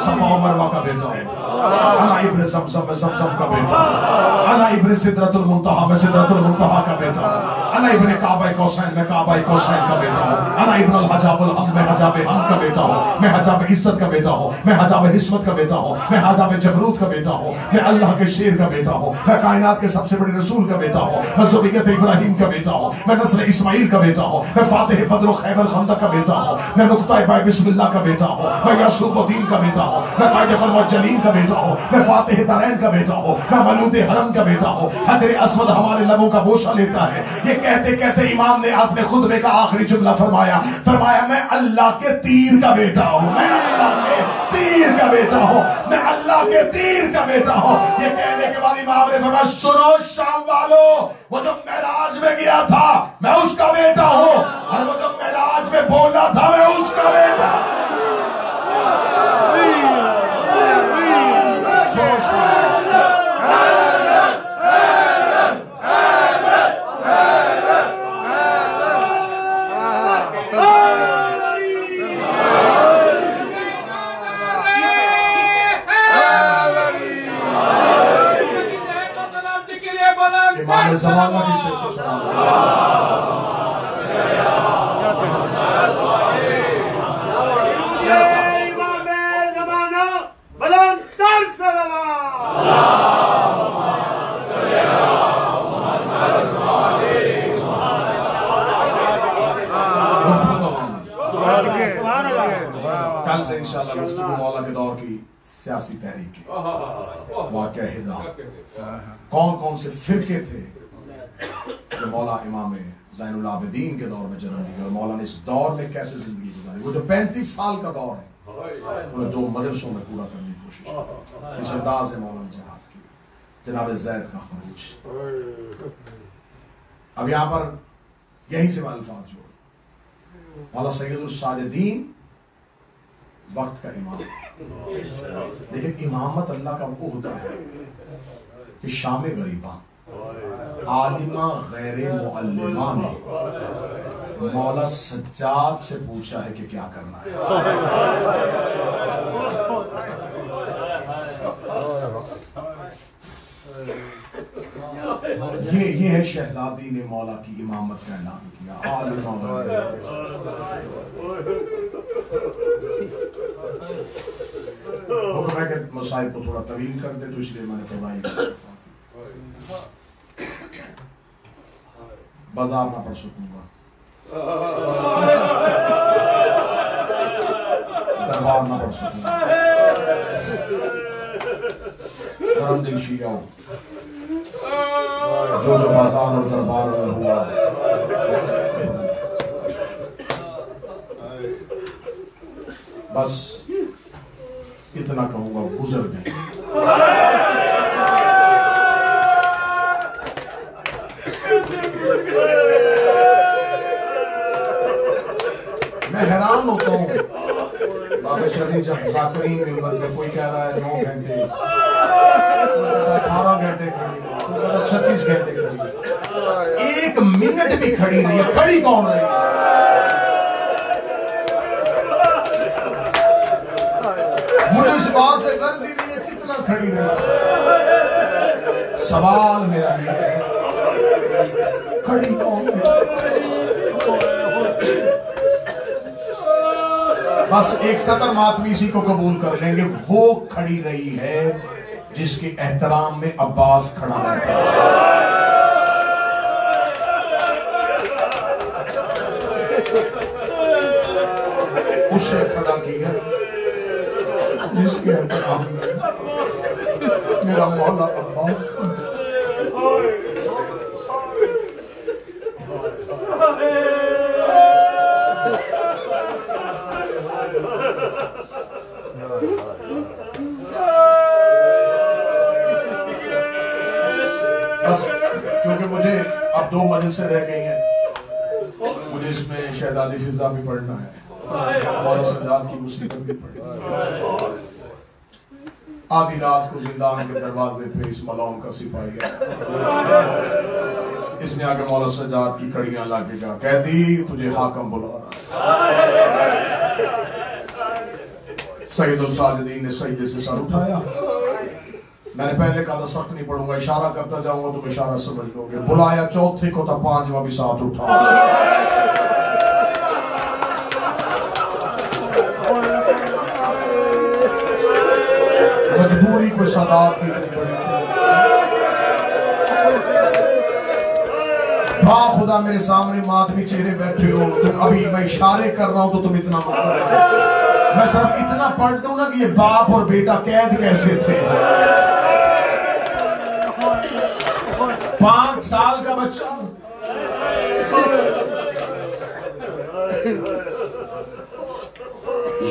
S1: सफा और मरवा का बेटा हूं। अना इब्ने ज़मज़म में ज़मज़म का बेटा हूं। अना इब्ने सिदरतुल मुंतहा में सिदरतुल मुंतहा का बेटा हूं। अना इब्ने काबा कौसैन में काबा कौसैन का बेटा हूं। अना इब्नुल हजाबुल हम में हजाब हम का बेटा हूं। मैं हजाब इज्जत का बेटा हूं, मैं हजाब हिस्मत का बेटा हूं, मैं हजाब जबरूत का बेटा हूं, मैं अल्लाह के शेर का बेटा हूं, मैं कायनात के सबसे बड़े रसूल का बेटा हूं, मैं ज़ुर्रियत इब्राहिम का बेटा हूं, मैं नस्ल इस्माइल का बेटा हूं, मैं फातिह बद्र खैबर खंदक का बेटा हूं, मैं नुक्ता बाय बिस्मिल्लाह का बेटा हूं, मैं यासूबुद्दीन का बेटा हूं, मैं कायदे मुअज्जलीन का बेटा हूं, मैं फातिह तरैन का बेटा हूं, मैं मलूद हरम का बेटा हूं। हजर अस्वद हमारे लबों का बोसा लेता है। ये कहते कहते इमाम ने अपने खुतबे का आखिरी जुमला फरमाया, मैं अल्लाह के तीर का बेटा हूं, मैं अल्लाह के तीर का बेटा हूं, मैं अल्लाह के तीर का बेटा हूं। ये कहने के बाद इमाम ने फरमाया सुनो शाम वालों, वो जो मेराज में गया था मैं उसका बेटा हूं, और वो जो मेराज में बोला था मैं उसका बेटा। ज़माना की शेर को सलाम। सियासी तहरीकें, वाक़या हिदा, कौन कौन से फिरके थे जो मौला इमाम ज़ैनुल आबिदीन के दौर में जन्म लिए और मौला ने इस दौर में कैसे जिंदगी गुजारी। वो जो 35 साल का दौर है उन्हें 2 मदरसों में पूरा करने की कोशिश की। इस अंदाज से मौला ने जिहाद की। जनाब ज़ैद का खरूज। अब यहाँ पर यहीं से अल्फाज जोड़, मौला सैयदुल साजिदीन वक्त का इमाम, लेकिन इमामत अल्लाह का वो होता है कि शाम गरीबा आलिमा गैर मुअल्लिमा ने मौला सज्जाद से पूछा है कि क्या करना है। ये है शहजादी ने मौला की इमामत का ऐलान किया। आलिमा हुक्म है कि मसाइब को थोड़ा तवील कर दे, तो इसलिए मैंने फरमाई बाजार ना पढ़ सकूंगा, दरबार ना पढ़ सकूंगा। गरम दिल शिया हूं, जो जो बाजार और दरबार में हुआ बस इतना कहूंगा, गुजर गए। मैं हैरान होता हूँ बाबा शरीफ जब जाकरीन मेंबर पे कोई कह रहा है 9 घंटे, कोई कह रहा है 18 घंटे खड़ी, कोई कह रहा है 36 घंटे खड़ी, 1 मिनट भी खड़ी नहीं है। खड़ी कौन रही है? मुझे इस बात से गर्ज ही नहीं है कितना खड़ी रही। सवाल मेरा ये है, खड़ी कौन है? बस एक सतर मातमी इसी को कबूल कर लेंगे, वो खड़ी रही है जिसके एहतराम में अब्बास खड़ा रहता है। उसे खड़ा किया जिसके एहतराम में मेरा मौला अब्बास। बस क्योंकि मुझे अब 2 मजलिसें रह गई हैं, मुझे इसमें शहजादी फिजा भी पढ़ना है, मौला सज्जाद की मुसीबत भी पढ़नी है। आधी रात को जिंदान के दरवाजे पे इस मलौन का सिपाही है, इसने आके मौला सज्जाद की कड़ियां लाके कहा, कैदी तुझे हाकम बुला रहा है। सैयदुल साजिदीन ने सजदे से सर उठाया। मैंने पहले कहा था सख्त नहीं पढ़ूंगा, इशारा करता जाऊंगा तुम इशारा समझ लोगे। बुलाया चौथे को था, 5वां भी साथ उठा। मजबूरी को सादात की इतनी बड़ी थी। खुदा मेरे सामने मातमी चेहरे बैठे हो तुम, अभी मैं इशारे कर रहा हूं तो तुम इतना, मैं सिर्फ इतना पढ़ दूं ना कि ये बाप और बेटा कैद कैसे थे। 5 साल का बच्चा,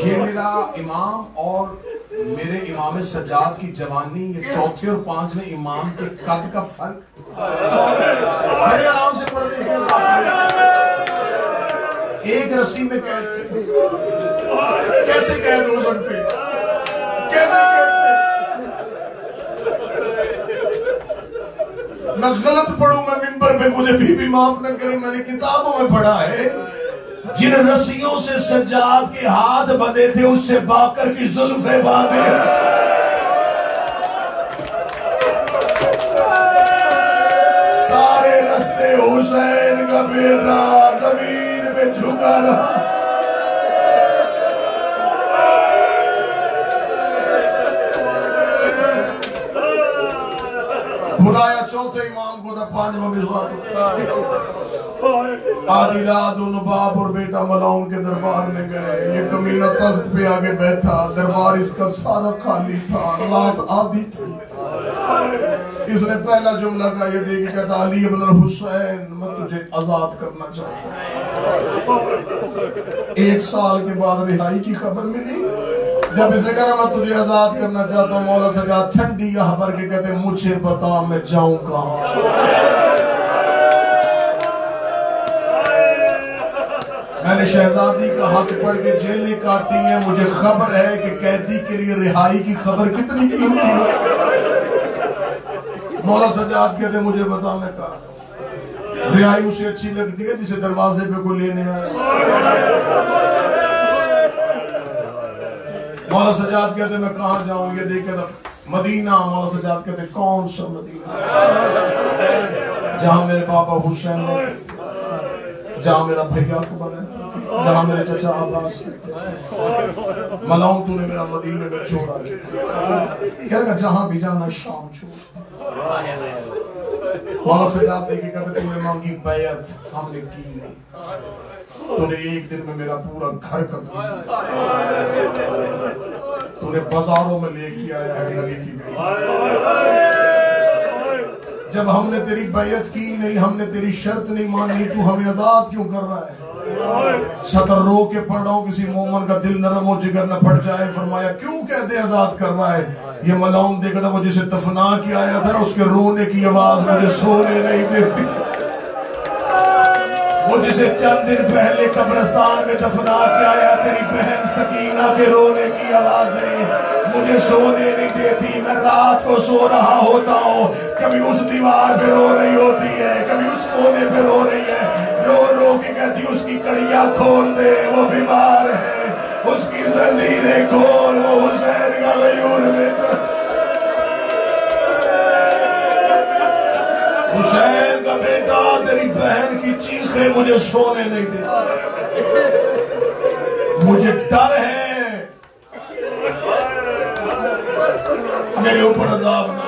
S1: ये मेरा इमाम और मेरे इमाम सज्जाद की जवानी, ये चौथे और 5वें इमाम के कद का फर्क। बड़े आराम से पढ़ देते एक रस्सी में कैद थे। कैसे कैद हो सकते? कैसे कैद थे? मैं गलत पढ़ूंगा मिंबर पे, मुझे भी माफ न करें। मैंने किताबों में पढ़ा है जिन रस्सियों से सज्जाद के हाथ बंधे थे उससे बाकर की जुल्फे बांधे। सारे रास्ते हुसैन का बेटा जमीन पे झुका रहा। बुलाया चौथे इमाम को, 5वां भी आधी रात उन बाप और बेटा मलाउन के दरबार में गए। ये कमीना तख्त पे आके बैठा, दरबार इसका सारा खाली था, रात आधी थी। इसने पहला जुमला का ये दे के कहता, अली इब्न हुसैन मैं तुझे आजाद करना चाहता हूं। 1 साल के बाद रिहाई की खबर मिली। जब इसे कहा मैं तुझे आजाद करना चाहता हूँ, मौला सजाद ठंडी यहाँ भर के कहते मुझे बता मैं जाऊं कहां। मैंने शहजादी का हक पढ़ के जेलें काटी हैं, मुझे खबर है कि कैदी के लिए रिहाई की खबर कितनी कीमती है। मौला सजाद कहते मुझे बता, मैं कहा रिहाई उसे अच्छी लगती है जिसे दरवाजे पे कोई लेने आए। मौला सजाद कहते मैं कहां जाऊं, ये देखे तो मदीना। मौला सजाद कहते कौन सा मदीना? जहां मेरे पापा हुसैन रहते थे, जहां मेरा भैया अकबर रहता था, जहां मेरे चचा अब्बास रहते थे। मलाऊं तूने मेरा मदीने में छोड़ा। क्या लगा जहां भी जाना शाम छोड़। मौला सजाद देखे कहते तूने मांगी बैयत, हमने की नहीं। तूने एक दिन में मेरा पूरा घर कत्ल किया। तूने बाजारों में लेके आया है नबी की बेटी। जब हमने तेरी बैयत की नहीं, हमने तेरी शर्त नहीं मानी, तू हमें आजाद क्यों कर रहा है? सतर रो के पढ़ रहा हूं, किसी मोमन का दिल नरम हो जिगर न पड़ जाए। फरमाया क्यों कहते आजाद कर रहा है? ये मलाउन देखा था, वो जिसे दफना के आया था ना, उसके रोने की आवाज मुझे सोने नहीं देती। वो जिसे चंद दिन पहले कब्रिस्तान में दफना के आया, तेरी बहन सकीना के रोने की आवाजें मुझे सोने नहीं देती। मैं रात को सो रहा होता हूँ, कभी उस दीवार पे रो रही होती है, कभी उस कोने पे रो रही है, रो रो के कहती उसकी कड़ियां खोल दे, वो बीमार है, उसकी जंजीरें खोल, वो हुसैन का गयूर बेटा, हुसैन का बेटा, तेरी बहन की चीखें मुझे सोने नहीं देती। मुझे डर है मेरे ऊपर अज़ाब ना,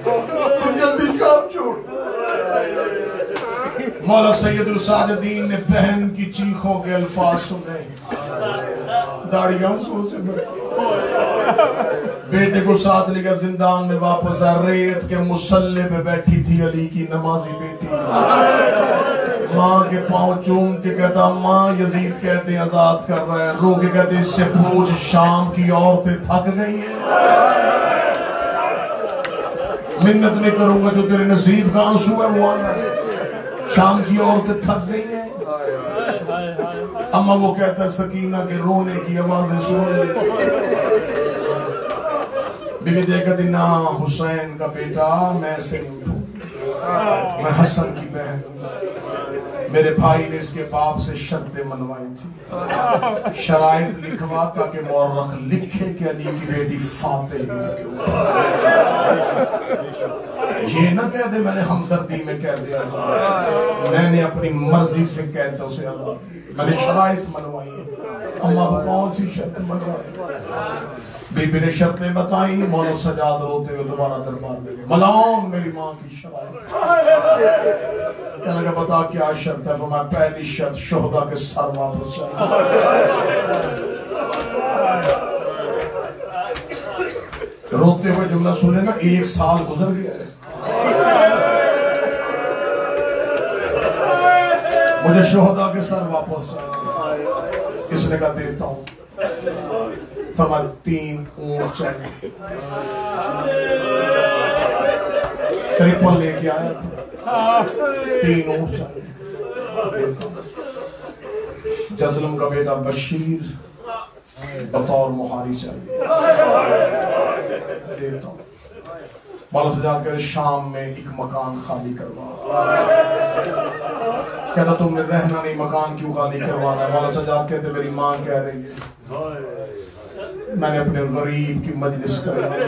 S1: तू जल्दी काम छोड़। मौला सैयदुल साजिदीन ने बहन की चीखों के अल्फाज सुने, दाढ़ियां आंसुओं से भर। बेटे को साथ लेकर जिंदान में वापस आ, रेत के मुसल्ले पे बैठी थी अली की नमाजी बेटी। माँ के पांव चूम के कहता माँ यजीद कहते आजाद कर रहा है। रो के कहते इससे पूछ शाम की औरतें थक गई हैं। मिन्नत नहीं करूंगा, जो तेरे नसीब का आंसू है वो आना है। शाम की औरतें थक गई हैं। अम्मा वो कहता है सकीना के रोने की आवाजें सुन। बीबी देखती ना हुसैन का बेटा, मैं ऐसे नहीं उठूं, मैं हसन की बहन हूं। मेरे भाई ने इसके बाप से शर्तें मनवाई थी, शराइत लिखवा ताकि मौरख लिखे कि अली की बेटी फातेह के ऊपर। ये ना कह दे मैंने हमदर्दी में कह दिया, मैंने अपनी मर्जी से कह दो उसे आजाद, मैंने शराइत मनवाई है। अम्मा कौन सी शर्त मनवाई? बीबी ने शर्तें बताई। मौला सजाद रोते हुए दोबारा दरबार में गए। मलाउन मेरी माँ की शराइत। कहने लगा बता क्या शर्त है? फरमाया पहली शर्त शोहदा के सर वापस चाहिए। रोते हुए जुमला सुने ना, 1 साल गुजर गया है, मुझे शोहदा के सर वापस चाहिए। इसने कहा देता हूं। फरमाया 3 ऊंट चाहिए। ट्रिपल लेके आया था, 3 ऊंट चाहिए। जजलम का बेटा बशीर बतौर मुहारी चाहिए। देता हूं। मौला सजाद कहते शाम में एक मकान खाली करवा। कहता तुमने रहना नहीं, मकान क्यों खाली करवाना है? मौला सजाद कहते मेरी मां कह रही है मैंने अपने गरीब की मजलिस करवाई।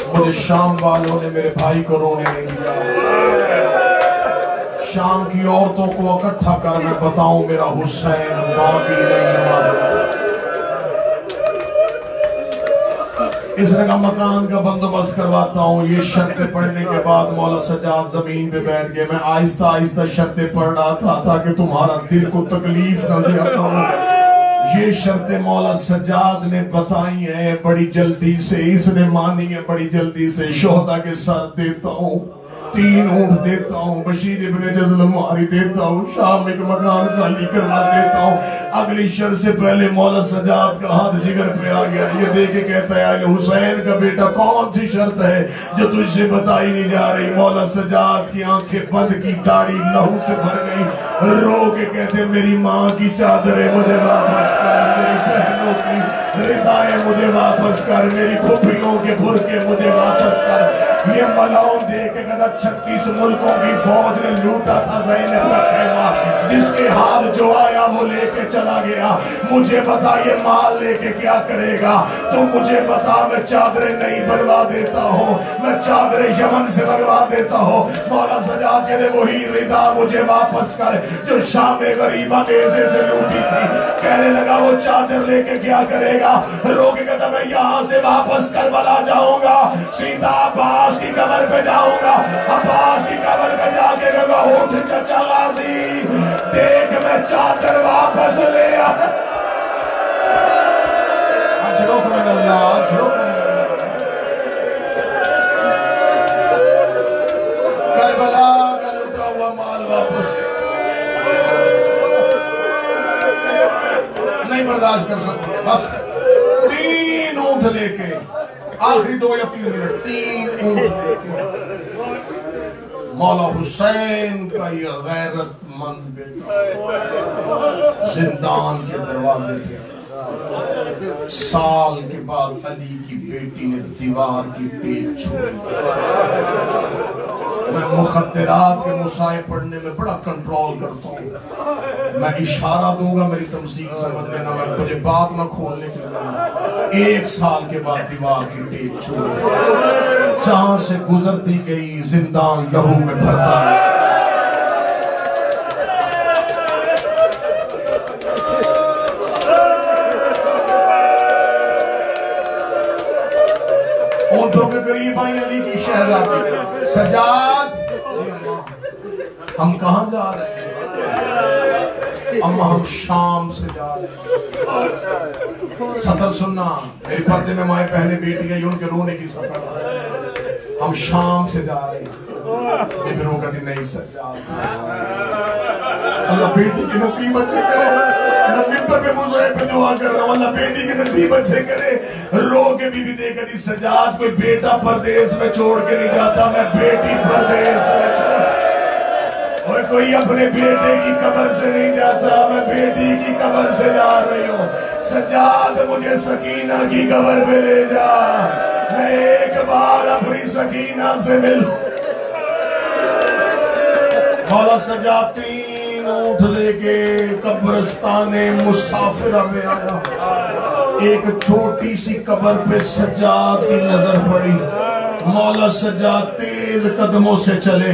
S1: मुझे शाम वालों ने मेरे भाई को रोने नहीं दिया। शाम की औरतों को इकट्ठा कर मैं बताऊं मेरा हुसैन बाकी नहीं नमाज। इसने कहा मकान का बंदोबस्त करवाता हूँ। ये शर्तें पढ़ने के बाद मौला सज्जाद जमीन पे बैठ गए। मैं आहिस्ता आहिस्ता शर्तें पढ़ रहा था ताकि तुम्हारा दिल को तकलीफ न देता हूँ। ये शर्तें मौला सज्जाद ने बताई हैं बड़ी जल्दी से, इसने मानी है बड़ी जल्दी से। शोहदा के सर देता हूँ, 3 ऊंट देता हूँ, बशीर इब्ने जज़ल मुहारी देता हूँ, शाम एक मकान खाली करवा देता हूँ। अगली शर्त से पहले मौला सज्जाद का हाथ जिगर पे आ गया। ये देख के कहता है हुसैन का बेटा कौन सी शर्त है जो तुझसे बताई नहीं जा रही। मौला सज्जाद की आंखें बंद की, दाढ़ी लहू से भर गई। रो के कहते मेरी माँ की चादरें मुझे वापस कर, मेरी बहनों की रिदाएं मुझे वापस कर, मेरी फुफियों के बुरके मुझे वापस कर। ये मलाउन देख के कहता 36 मुल्कों की फौज ने लूटा था ज़ैनब का खैमा, जिसके हाथ जो आया वो लेके चला गया। मुझे बता ये माल लेके क्या करेगा? तो मुझे बता, मैं चादरें नहीं बनवा देता हूँ, मैं चादरें यमन से लगवा देता हूँ। मौला सज्जाद कहते वही रिदा मुझे वापस कर जो शाम गरीबा नेज़े से लूटी थी। कहने लगा वो चादर लेके क्या करेगा? रो के कहता मैं यहाँ से वापस करबला जाऊंगा, सीधा अब्बास की कब्र पे जाऊंगा। अब्बास की कब्र पे जाके कहूंगा उठ चचा गाजी, देख मैं चादर वापस ले आ। करबला का लुटा हुआ माल वापस नहीं बर्दाश्त कर सकता। बस 3 ऊंट लेके, आखिरी 2 या 3 मिनट, 3 ऊंट लेके मौला हुसैन का ये गैरतमंद बेटा जिंदान के दरवाजे पे। साल के बाद अली की बेटी ने दीवार की टेक छोड़ी। मैं मुखद्दरात के मुसाए पढ़ने में बड़ा कंट्रोल करता हूँ। मैं इशारा दूंगा, मेरी तमसील समझ लेना, मैं मुझे बात ना खोलने के लिए। 1 साल के बाद दीवार की टेक छोड़ी, जहां से गुजरती गई जिंदान लहू में भरता। ऊंटों के करीब आई अली की शहजादी। सज्जाद हम कहाँ जा रहे हैं? अम्मा हम शाम से जा रहे हैं। सतर सुनना, मेरे पर्दे में माए पहने बेटियां उनके रोने की सफर। हम शाम से जा रहे हैं। बेबी रो कहती नहीं सज्जाद, अल्लाह बेटी की नसीब अच्छे करे। मैं मिंबर पे मुझे पे दुआ कर रहा हूँ, अल्लाह बेटी के नसीब अच्छे करे। रो के बीबी देख दी सज्जाद कोई बेटा परदेश में छोड़ के नहीं जाता, मैं बेटी परदेश में छोड़, और कोई अपने बेटे की कब्र से नहीं जाता, मैं बेटी की कब्र से जा रही हूँ। सज्जाद मुझे सकीना की कब्र पे ले जा, मैं एक बार अपनी सकीना से मिल। मौला सज्जाद 3 ऊंट लेके कब्रिस्ताने मुसाफिरा में आया। एक छोटी सी कब्र पे सज्जाद की नजर पड़ी। मौला सज्जाद तेज कदमों से चले,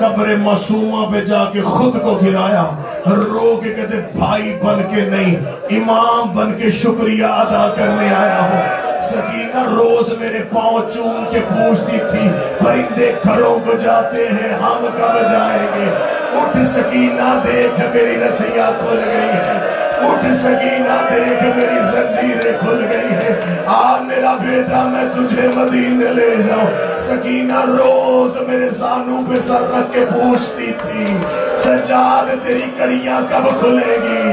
S1: कब्र मासूमा पे जाके खुद को गिराया। रो के कहते भाई बन के नहीं, इमाम बन के शुक्रिया अदा करने आया हूँ। सकीना रोज मेरे पांव चूम के पूछती थी परिंदे घरों को जाते हैं, हम कब जाएंगे? उठ सकीना देख मेरी रस्सियां खुल गई है, उठ सकीना देख मेरी जंजीरें खुल गई है। आ मेरा बेटा मैं तुझे मदीने ले जाऊं। सकीना रोज मेरे जानू पे सर रख के पूछती थी सज्जाद तेरी कड़ियां कब खुलेगी?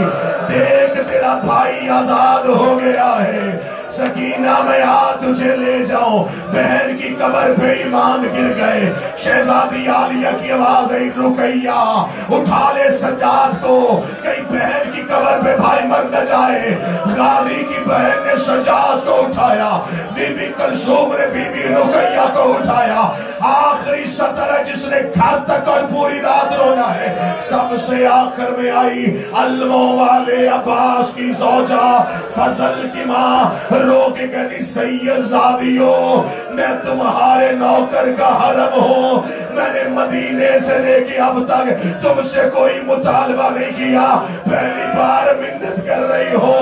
S1: देख तेरा भाई आजाद हो गया है। सकीना मैं आ तुझे ले जाऊं। बहन की कब्र पे ईमान गिर गए। शहजादी आलिया की आवाज आई रुकैया उठा ले सज्जाद को, कहीं बहन की कब्र पे भाई मर न जाए। गाजी की बहन ने सज्जाद को उठाया, बीबी कुलसूम ने बीबी रुकैया को उठाया। आखिरी सतर है जिसने घर तक और पूरी रात रोना है। सबसे आखिर में आई अल्मों वाले अब्बास की ज़ौजा फजल की माँ। रो के कहती सैयदजादियों मैं तुम्हारे नौकर का हरम हूँ, मैंने मदीने से लेके अब तक तुमसे कोई मुतालबा नहीं किया, पहली बार मिन्नत कर रही हो।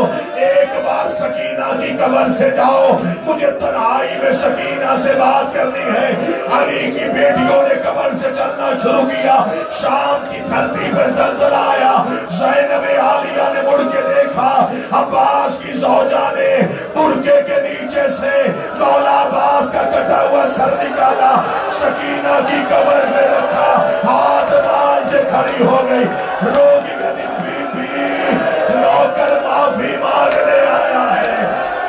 S1: एक बार सकीना सकीना की कब्र से जाओ, मुझे तन्हाई में सकीना से बात करनी है। अली की बेटियों ने कब्र से चलना शुरू किया। शाम की धरती पर ज़लज़ला आया। ज़ैनब आलिया ने मुड़ के देखा, अब्बास की ज़ौजा ने बुर्के के नीचे से मौला अब्बास का कटा हुआ सर निकाला, सकीना की कब्र में रखा, हाथ बांध के खड़ी हो गई। रोगी गली बीबी, नौकर माफी मांगने आया है,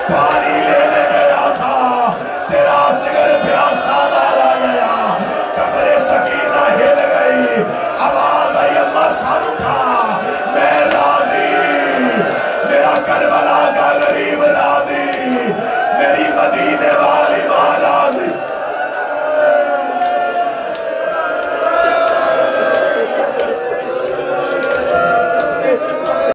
S1: पानी लेने गया था, तेरा सिगर प्यासा मारा गया। कब्र सकीना हिल गई, आवाज आई, अम्मा सर उठा, मैं राजी, मेरा करबला का